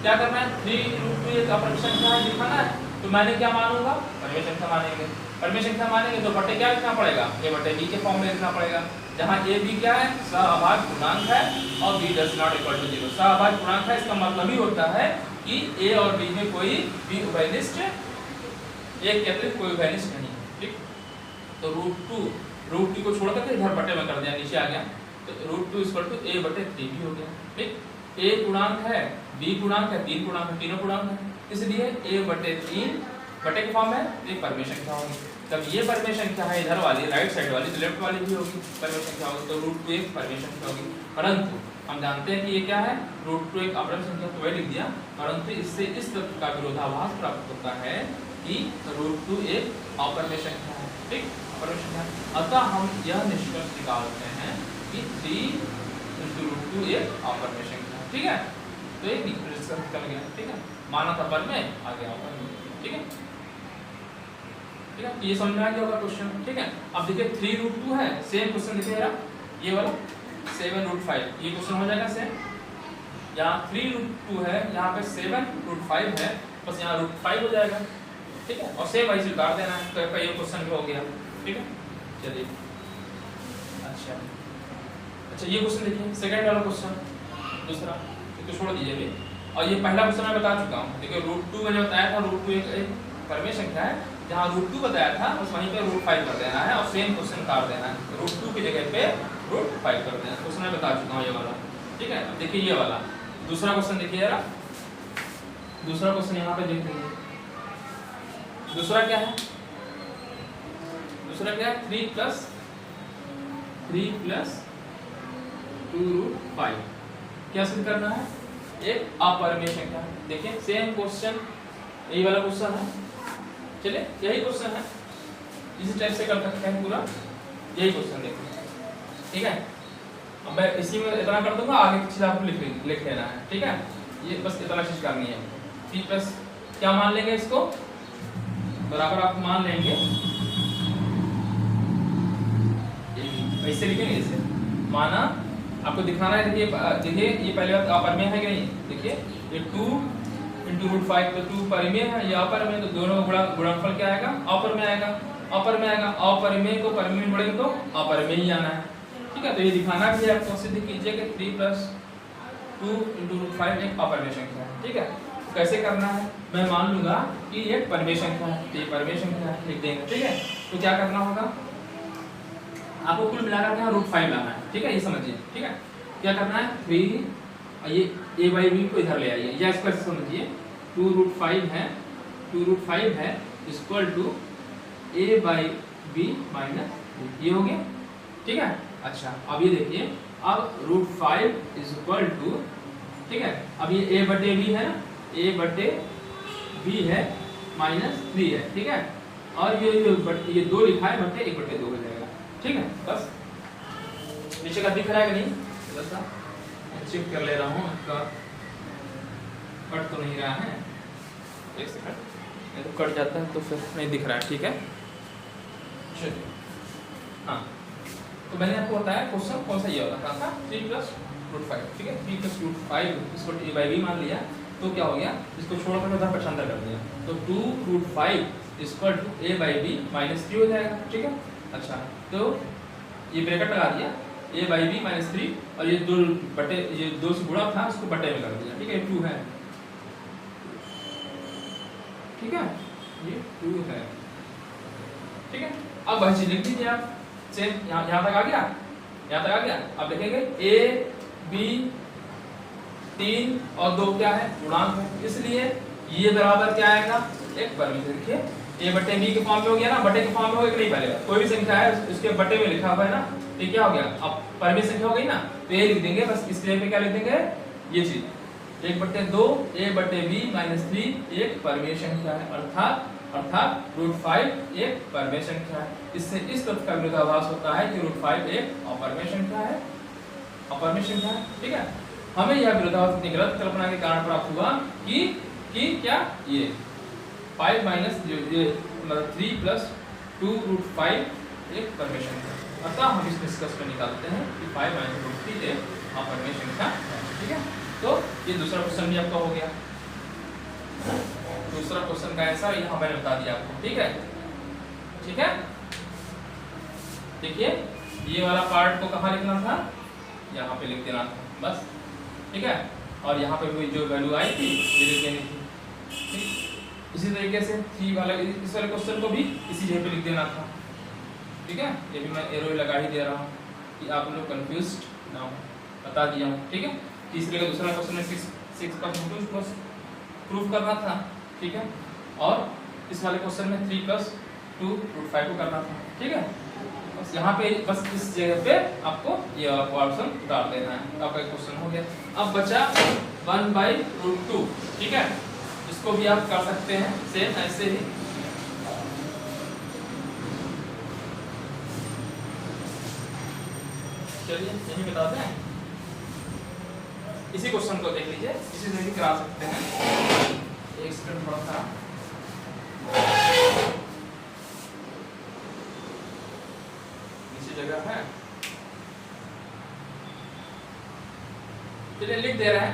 क्या करना है? 3√2 एक अपरिमेय संख्या है, दिखाना है, तो मैंने क्या मानूंगा? परिमेय संख्या मानेंगे। परिमेय संख्या मानेंगे तो बटे क्या लिखना पड़ेगा? a/b के फॉर्म में लिखना पड़ेगा, जहां a b क्या है? सहअभाज्य पूर्णांक है और b ≠ 0। सहअभाज्य पूर्णांक है, इसका मतलब ही होता है कि a और b में कोई भी उभयनिष्ठ, एक के अतिरिक्त कोई उभयनिष्ठ नहीं है। ठीक, तो √2 को छोड़ करके इधर बटे में कर दिया, नीचे आ गया, तो √2 a/3b हो गया। ठीक, a पूर्णांक है, b पूर्णांक है, 3 पूर्णांक है, तीनों पूर्णांक है, इसलिए a/3 बटे के फॉर्म में एक परिमेय संख्या होगी। तब ये परिमेय संख्या है इधर वाली, राइट साइड वाली, तो लेफ्ट वाली भी होगी परिमेय संख्या होगी, तो √2 एक परिमेय संख्या होगी। परंतु हम जानते हैं कि ये क्या है? √2 एक अपरिमेय संख्या, तो वही लिख दिया। परंतु इससे इस तथ्य का विरोधाभास प्राप्त होता है कि √2 एक अपरिमेय संख्या है। ठीक, अपरिमेय संख्या। अतः हम यह निष्कर्ष निकालते हैं कि 3 × √2 एक अपरिमेय संख्या है। ठीक है, तो एक निष्कर्ष निकल गया। ठीक है, माना था परिमेय, आ गया अपरिमेय। ठीक है, ठीक है, ये समझ में आ गया होगा क्वेश्चन। ठीक है, अब देखिए 3√2 है, सेम क्वेश्चन देखिए ये वाला 7√5, ये क्वेश्चन हो जाएगा सेम। यहाँ 3√2 है, यहाँ पे 7√5 है, बस यहाँ √5 हो जाएगा। ठीक है, और सेम वैसे उतार देना है, तो ये क्वेश्चन भी हो गया। ठीक है, चलिए अच्छा ये क्वेश्चन देखिए, सेकंड वाला क्वेश्चन, दूसरा तो छोड़ दीजिए अभी। और ये पहला क्वेश्चन मैं बता चुका हूँ। देखिए √2 मैंने बताया था, √2 एक परिमेय संख्या है, जहाँ √2 बताया था बस वहीं पे √5 कर देना है और सेम क्वेश्चन उतार देना है, √2 की जगह पे √5 कर देना है। क्वेश्चन मैं बता चुका हूँ ये वाला। ठीक है, अब देखिए ये वाला दूसरा क्वेश्चन देखिए जरा, दूसरा क्वेश्चन यहाँ पे देख लीजिए। दूसरा क्या है? दूसरा क्या है? 3 + 2√5 क्या सिद्ध करना है? एक अपरिमेय संख्या। देखिए सेम क्वेश्चन, यही वाला क्वेश्चन है। चलिए यही क्वेश्चन है, इसी टाइप से कर सकते हैं पूरा, यही क्वेश्चन देखिए। ठीक है, अब मैं इसी में इतना कर दूंगा, आगे की चीज आपको लिख लेना है। ठीक है, ये बस इतना चीज करनी है। 3 + क्या मान लेंगे इसको? बराबर आप मान लेंगे, ऐसे लिखेंगे, इसे माना आपको दिखाना है। देखिए ये पहले बात अपरिमेय है कि नहीं? देखिए ये 2 × √5, तो 2 परिमेय है, ये अपरिमेय, तो दोनों का गुणनफल क्या आएगा? अपरिमेय आएगा। अपरिमेय आएगा, अपरिमेय को परिमेय में बढ़ेंगे तो अपरिमेय ही आना है। ठीक है, तो ये दिखाना भी है आपको, सिद्ध कीजिए कि 3 + 2 × √5 एक अपरिमेय संख्या है। ठीक है, कैसे करना है? मैं मान लूंगा कि ये परिमेय संख्या है, तो ये परिमेय संख्या है, लिख देंगे। ठीक है, तो क्या करना होगा आपको? कुल मिलाकर यहाँ √5 लाना है। ठीक है, ये समझिए। ठीक है, क्या करना है? 3 ये a/b को इधर ले आइए, या इसको ऐसे समझिए, 2√5 है, 2√5 है इक्वल टू a/b - b, ये हो गया। ठीक है, अच्छा अब ये देखिए अब √5 इज इक्वल टू, ठीक है, अब ये a बटे b है ना, a बटे b है -3 है, ठीक है, और ये 2 लिखा है बटे 1 बटे 2 हो जाएगा, ठीक है। बस नीचे का दिख रहा है कि नहीं, थोड़ा सा चेक कर ले रहा हूँ, इसका कट तो नहीं रहा है, एक सेकंड, नहीं तो कट जाता है तो फिर नहीं दिख रहा है, ठीक है। चलिए, हाँ, तो मैंने आपको बताया क्वेश्चन कौन सा ये होता था 3 + √5, ठीक है, 3 + √5 इसको a/b मान लिया, तो क्या हो गया, इसको छोड़कर उधर पक्षांतर कर दिया, तो 2√5 = a/b -3 हो जाएगा, ठीक है। अच्छा, तो ये ब्रैकेट लगा दिया, a/b -3, और ये 2 बटे, ये 2 से गुणा था उसको बटे में कर दिया, ठीक है, 2 है, ठीक है, ये 2 है, ठीक है। अब वही चीज लिख दीजिए आप, सेम यहाँ तक आ गया, यहाँ तक आ गया। अब लिखेंगे a b 3 और 2 क्या है, गुणांक है, इसलिए ये बराबर क्या आएगा, एक परमेशन। देखिए a बटे b के फॉर्म में हो गया ना, बटे के फॉर्म में हो गया कि नहीं, पहले कोई भी संख्या है उसके बटे में लिखा हुआ है ना, तो क्या हो गया, अब परमेशन संख्या हो गई ना, तो ये लिख देंगे, बस इस जगह पे क्या लिख देंगे, ये चीज 1/2 a बटे b -3 एक परमेय संख्या है, अर्थात √5 एक परमेय संख्या है। इससे इस तथ्य का विरोधाभास होता है कि √5 एक अपरमेय संख्या है, अपरमेय संख्या है, ठीक है। हमें यह विरोधाभास की गलत कल्पना के कारण प्राप्त हुआ कि क्या, ये 5 मतलब 3 + 2√5 एक परमेय संख्या है। अतः हम इस निष्कर्ष पर निकालते हैं कि 5 - √3 एक अपरमेय संख्या है, ठीक है। तो ये दूसरा क्वेश्चन भी आपका हो गया, दूसरा क्वेश्चन का आंसर यहाँ मैंने बता दिया आपको, ठीक है, ठीक है। देखिए ये वाला पार्ट को कहाँ लिखना था, यहाँ पे लिख देना था, बस, ठीक है, और यहाँ पे भी जो वैल्यू आई थी ये लिख देनी थी, ठीक। इसी तरीके से 3 वाला, इस वाले क्वेश्चन को भी इसी जगह पे लिख देना था, ठीक है। ये भी मैं एरो लगा ही दे रहा हूँ कि आप लोग कंफ्यूज्ड ना हो, बता दिया हूँ, ठीक है। तीसरे का दूसरा क्वेश्चन में 6 का प्रूफ करना था, ठीक है, और इस वाले क्वेश्चन में 3 + 2√5 को करना था, ठीक है। बस यहाँ पे, बस इस जगह पे आपको ये ऑप्शन डाल देना है, आपका क्वेश्चन हो गया। अब बचा 1/√2, ठीक है, इसको भी आप कर सकते हैं सेम ऐसे ही, चलिए यही बताते हैं। इसी क्वेश्चन को देख लीजिए, इसी से भी करा सकते हैं, एक सेकंड थोड़ा सा, नीचे जगह है, चलिए लिख दे रहे हैं,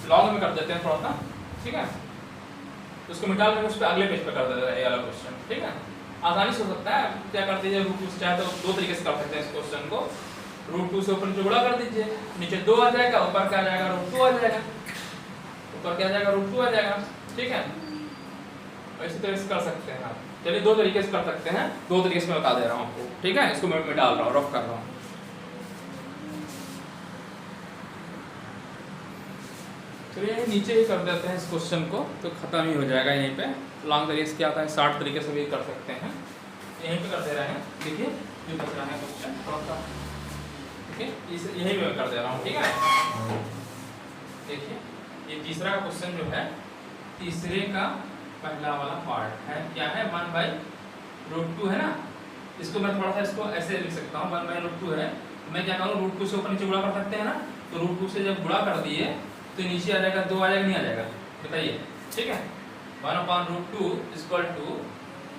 लॉन्ग में कर देते हैं थोड़ा सा, ठीक है, उसको मिटा कर उस पर अगले पेज पे कर देते हैं ये वाला क्वेश्चन, ठीक है। आसानी से हो सकता है, क्या कर दीजिए, चाहे तो 2 तरीके से कर सकते हैं इस क्वेश्चन को, √2 से ऊपर नीचे गुणा कर दीजिए, नीचे 2 आ जाएगा, ऊपर क्या आ जाएगा, √2 आ जाएगा, ऊपर क्या आ जाएगा, √2 आ जाएगा, ठीक है। इसी तरह से कर सकते हैं आप, चलिए 2 तरीके से कर सकते हैं, 2 तरीके से मैं बता दे रहा हूँ आपको, ठीक है। इसको मैं डाल रहा हूँ, रफ कर रहा हूँ, चलिए नीचे ही कर देते हैं इस क्वेश्चन को, तो खत्म ही हो जाएगा यहीं पे। लॉन्ग तरीके से क्या आता है, 60 तरीके से भी कर सकते हैं, यहीं पे कर दे रहे हैं, देखिए जो बच रहा है क्वेश्चन थोड़ा सा, ठीक है, यही मैं कर दे रहा हूँ, ठीक है। देखिए ये तीसरा क्वेश्चन जो है, तीसरे का पहला वाला पार्ट है, क्या है, 1/√2 है ना, इसको मैं थोड़ा सा इसको ऐसे लिख सकता हूँ, 1/√2 है, मैं क्या करूँ, √2 से ऊपर नीचे गुणा कर सकते हैं ना, तो √2 से जब गुणा कर दिए तो नीचे आ जाएगा, 2 आ जाएगा, नहीं आ जाएगा, बताइए, ठीक है। 1/√2 =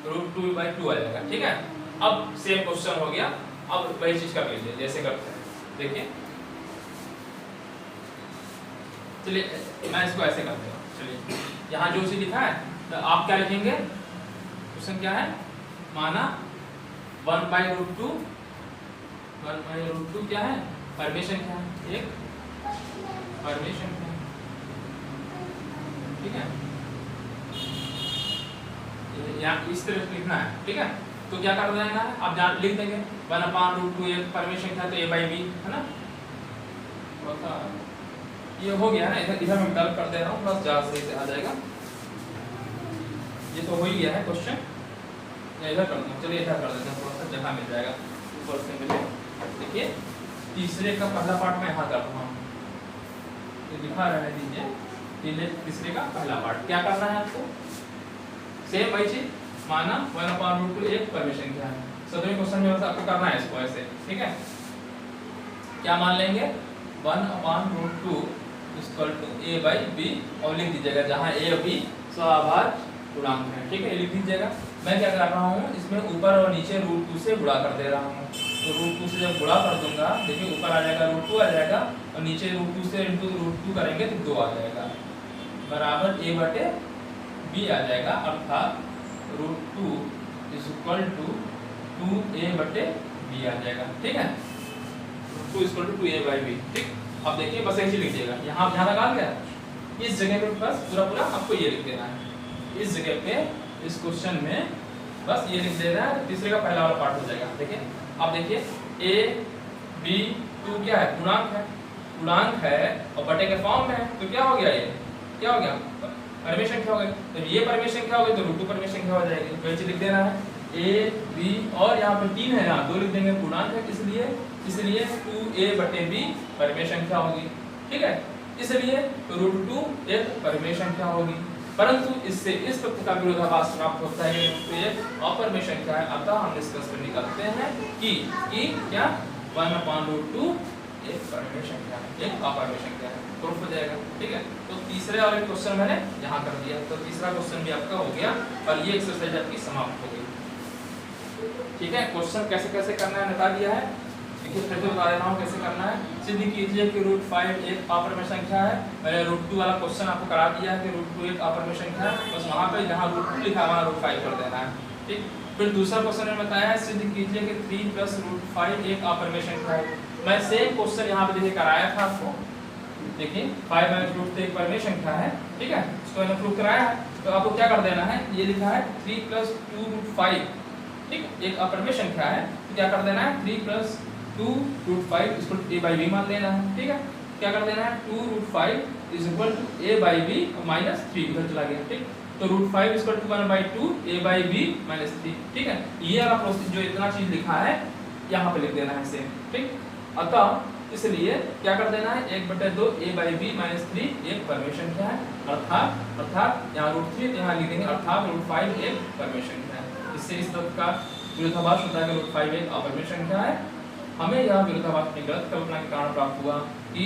√2/2 आ जाएगा, ठीक है। अब सेम क्वेश्चन हो गया, अब वही चीज कर लीजिए जैसे करते हैं, देखिए, चलिए मैं इसको ऐसे कर दूंगा, चलिए यहाँ जो चीज लिखा है, तो आप क्या लिखेंगे, क्वेश्चन क्या है, माना 1/√2 क्या है, परमेय संख्या है, एक परमेय संख्या, ठीक है, यहाँ इस तरह से लिखना है, ठीक है। तो क्या कर देना है, आप जान लिख देंगे 1/√2 एक परमेय संख्या, तो a/b है ना, ये हो गया ना, इधर मैं डल कर दे रहा हूँ, बस जहाँ सही से आ जाएगा, ये तो हो ही गया है क्वेश्चन, इधर कर दूँ, चलिए इधर कर देते हैं, थोड़ा सा जगह मिल जाएगा, ऊपर से मिले, देखिए तीसरे का पहला पार्ट मैं यहाँ कर रहा हूँ, तो लिखा रहने दीजिए, ये तीसरे का पहला पार्ट। क्या करना है आपको, सेम वही चीज माना 1/√2 एक परमेशन क्या है। सभी क्वेश्चन में आपको करना है इसको ऐसे, ठीक है। क्या मान लेंगे, 1/√2 a/b और लिख दीजिएगा जहाँ a और b स्वाभाज्य गुणांक है, ठीक है, लिख दीजिएगा। मैं क्या कर रहा हूँ, इसमें ऊपर और नीचे √2 से गुणा कर दे रहा हूँ। तो √2 से जब गुणा कर दूंगा, देखिए ऊपर आ जाएगा √2 आ जाएगा और नीचे √2 से इंटू √2 करेंगे तो 2 आ जाएगा, बराबर a/b आ जाएगा, अर्थात √2 = 2a/b आ जाएगा, ठीक है। 2 = 2a/b, ठीक। अब देखिए बस ऐसे लिख दिएगा, यहाँ ध्यान लगा गया। इस जगह पे बस पूरा आपको ये लिख देना है, इस जगह पे इस क्वेश्चन में बस ये लिख देना है, तीसरे का पहला वाला पार्ट हो जाएगा। देखिए अब देखिए a/b/2 क्या है, गुणांक है और बटे के फॉर्म में है, तो क्या हो गया, ये क्या हो गया, परमेशन क्या हो गई। तो ये परमेशन क्या हो गई तो √2 परमेशन क्या हो जाएगी, तो ये लिख देना है a b और यहाँ पे 3 है, यहाँ 2 लिख देंगे, गुणांक है इसलिए 2a/b परमेशन क्या होगी, ठीक है। इसलिए √2 एक परमेशन क्या होगी, परंतु इससे इस तथ्य का विरोधाभास प्राप्त होता है कि √2 अपरमेशन क्या है। अतः हम निष्कर्ष पर निकालते हैं कि क्या 1/√2 एक परमेशन क्या है, एक अपरमेशन क्या है, प्रूफ हो जाएगा, ठीक है। तो तीसरे वाले क्वेश्चन मैंने यहाँ कर दिया, तो तीसरा क्वेश्चन भी आपका हो गया और ये एक्सरसाइज आपकी समाप्त हो गई, ठीक है। क्वेश्चन कैसे कैसे करना है बता दिया है, देखिए फिर से बता देना हूँ कैसे करना है। सिद्ध कीजिए कि √5 एक अपरमेय संख्या है। मैंने √2 वाला क्वेश्चन आपको करा दिया है कि √2 एक अपरमेय संख्या है, बस वहाँ पे जहाँ √2 लिखा है वहाँ √5 कर देना है, ठीक। फिर दूसरा क्वेश्चन में बताया है सिद्ध कीजिए कि 3 + √5 एक अपरमेय संख्या है। मैं सेम क्वेश्चन यहाँ पे देखिए कराया था आपको, देखिए 5 - √2 एक परमेय संख्या है, ठीक है, इसको मैंने प्रूव कराया है। तो आपको क्या कर देना है, ये लिखा है 3 + 2√5, ठीक, एक अपरमेय संख्या है, तो क्या कर देना है 3 + 2√5 इसको a/b मान लेना है, ठीक है। क्या कर देना है 2√5 = a/b -3 इधर चला गया, ठीक। तो √5 = 1/2 a/b -3, ठीक है। ये वाला प्रोसेस जो इतना चीज लिखा है यहाँ पे लिख देना है सेम, ठीक। अतः इसलिए क्या कर देना है 1/2 a/b -3 एक परमेय संख्या है, अर्थात यहाँ √3 यहाँ लिख देंगे, अर्थात √5 एक परमेय संख्या है। इससे इस तथ्य का विरोधाभास होता है कि √5 एक अपरमेय संख्या है। हमें यह विरोधाभास की गलत कल्पना के कारण प्राप्त हुआ कि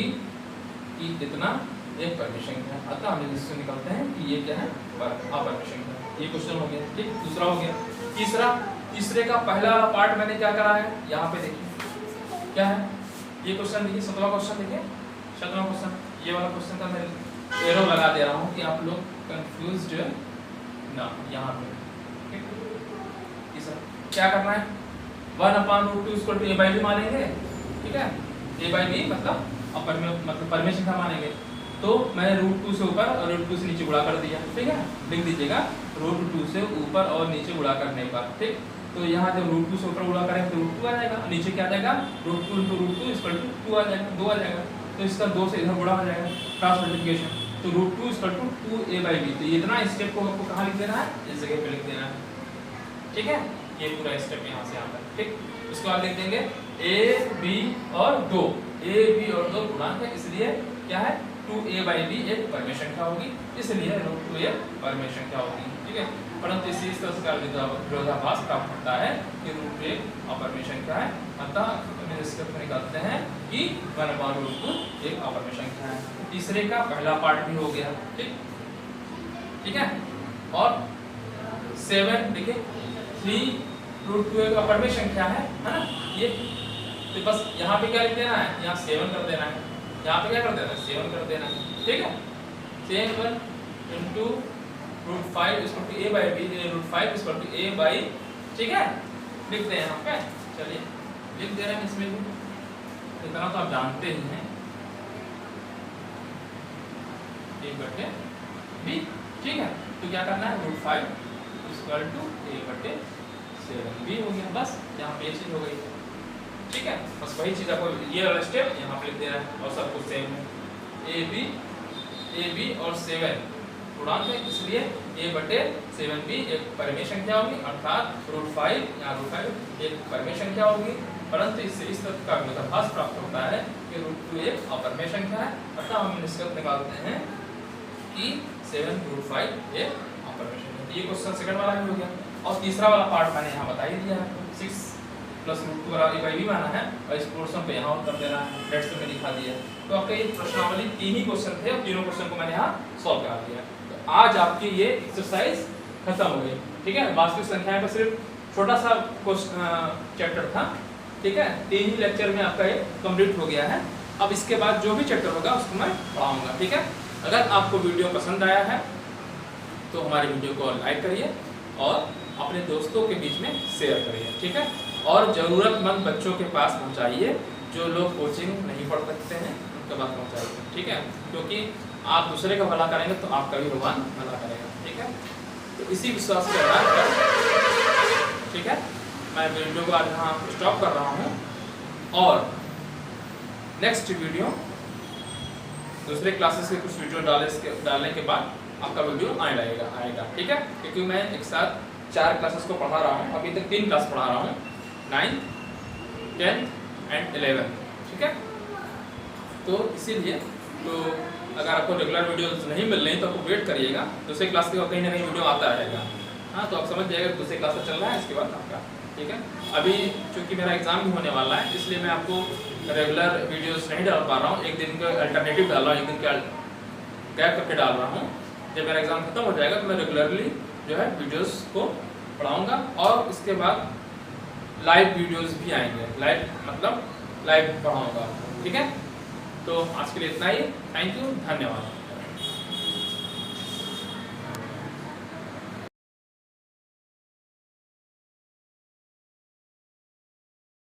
कितना एक परमेय संख्या है। अतः हम इससे निकलते हैं कि ये क्या है, अपरमेय संख्या। ये क्वेश्चन हो गया, ठीक। दूसरा हो गया। तीसरे का पहला वाला पार्ट मैंने क्या करा है, यहाँ पे देखिए क्या है, ये क्वेश्चन देखिए, 7वां क्वेश्चन देखिए, 7वां क्वेश्चन, ये वाला क्वेश्चन का मैं एरो लगा दे रहा हूँ कि आप लोग कंफ्यूज्ड ना, यहाँ पे क्या करना है, 1/√2 = a/b मानेंगे, ठीक है, a/b मतलब परमेय संख्या मानेंगे। तो मैंने √2 से ऊपर और √2 से नीचे गुणा कर दिया, ठीक है, लिख दीजिएगा √2 से ऊपर और नीचे गुणा करने पर, ठीक। तो यहाँ जब √2 से ऊपर गुणा करेंगे तो √2 आ जाएगा, नीचे क्या आ जाएगा √2 × √2 = 2 आ जाएगा, 2 आ जाएगा। तो इसका 2 से इधर गुणा हो जाएगा, क्रॉस मल्टीप्लिकेशन। तो √2 = 2a/b। तो इतना स्टेप को आपको कहाँ लिख देना है, इस जगह पे लिख देना है, ठीक है। ये पूरा स्टेप यहाँ से आता है, ठीक। उसको आप लिख देंगे a b और 2, a b और 2 गुणांक है, इसलिए क्या है 2a/b एक परमेय संख्या होगी, इसलिए √2 एक परमेय संख्या होगी, ठीक है। परंतु इसी तरह का विरोधाभास प्राप्त होता है कि √2 एक अपरमेय संख्या है। अतः हम निष्कर्ष पर निकालते हैं कि 1/√2 एक अपरमेय संख्या है। तीसरे का पहला पार्ट भी हो गया, ठीक है। और 7 देखिए 3√2 एक अपरमेय संख्या है ना, ये तो बस यहाँ पे क्या लिख देना है, यहाँ 7 कर देना है, यहाँ पे क्या कर देना है 7 कर देना है, ठीक है। 7 × √5 = a/b, √5 = a/, ठीक है, लिख दें यहाँ पे। चलिए लिख दे रहे हैं, इसमें भी इतना तो आप जानते ही हैं, a/b, ठीक है। तो क्या करना है √5 = a/7b हो गया, बस यहाँ पे ये चीज हो गई, ठीक है। बस वही चीज आपको ये वाला स्टेप यहाँ पे लिख देना है और सब कुछ सेम है। ab और 7 गुणांक है, इसलिए a/7b एक परमेय संख्या होगी, अर्थात √5 यहाँ √5 एक परमेय संख्या होगी। परंतु इससे इस तथ्य का विरोधाभास प्राप्त होता है कि √2 एक अपरमेय संख्या है, अतः हम निष्कर्ष निकालते हैं कि 7 √5 एक अपरमेय संख्या। ये क्वेश्चन सेकंड वाला भी हो गया। और तीसरा वाला पार्ट मैंने यहाँ बता ही दिया है, 6 + √2 वाला ये भी माना है और इस पोर्शन पे यहाँ उत्तर देना है, नेक्स्ट में दिखा दिया। तो आपके ये प्रश्नावली 3 ही क्वेश्चन थे और तीनों क्वेश्चन को मैंने यहाँ सॉल्व करा दिया। तो आज आपकी ये एक्सरसाइज खत्म हो गई, ठीक है। वास्तविक संख्याएं का सिर्फ छोटा सा चैप्टर था, ठीक है। 3 ही लेक्चर में आपका ये कंप्लीट हो गया है। अब इसके बाद जो भी चैप्टर होगा उसको मैं पढ़ाऊंगा, ठीक है। अगर आपको वीडियो पसंद आया है तो हमारी वीडियो को लाइक करिए और अपने दोस्तों के बीच में शेयर करिए, ठीक है। और ज़रूरतमंद बच्चों के पास पहुंचाइए, जो लोग कोचिंग नहीं पढ़ सकते हैं उनके पास पहुंचाइए, ठीक है। क्योंकि आप दूसरे का भला करेंगे तो आपका भी भगवान भला करेगा, ठीक है। तो इसी विश्वास के आधार पर, ठीक है, मैं वीडियो को आज यहाँ स्टॉप कर रहा हूँ और नेक्स्ट वीडियो दूसरे क्लासेस के कुछ वीडियो डालने के बाद आपका वीडियो आएगा, ठीक है। क्योंकि मैं एक साथ 4 क्लासेस को पढ़ा रहा हूँ, अभी तक 3 क्लास पढ़ा रहा हूँ, 9th, 10th एंड 11, ठीक है। तो इसीलिए तो अगर आपको रेगुलर वीडियोस नहीं मिल रही तो आपको वेट करिएगा, दूसरे क्लास के कहीं ना कहीं वीडियो आता रहेगा। हाँ, तो आप समझ जाइएगा दूसरे क्लास चल रहा है, इसके बाद आपका, ठीक है। अभी चूँकि मेरा एग्जाम भी होने वाला है इसलिए मैं आपको रेगुलर वीडियोस नहीं डाल पा रहा हूँ, एक दिन का अल्टरनेटिव डाल रहा हूँ, एक दिन का गैप करके डाल रहा हूँ। जब मेरा एग्जाम खत्म हो जाएगा तो मैं रेगुलरली जो है वीडियोस को पढ़ाऊँगा और इसके बाद लाइव वीडियोस भी आएंगे, लाइव मतलब लाइव पढ़ाऊँगा, ठीक है। तो आज के लिए इतना ही, थैंक यू, धन्यवाद।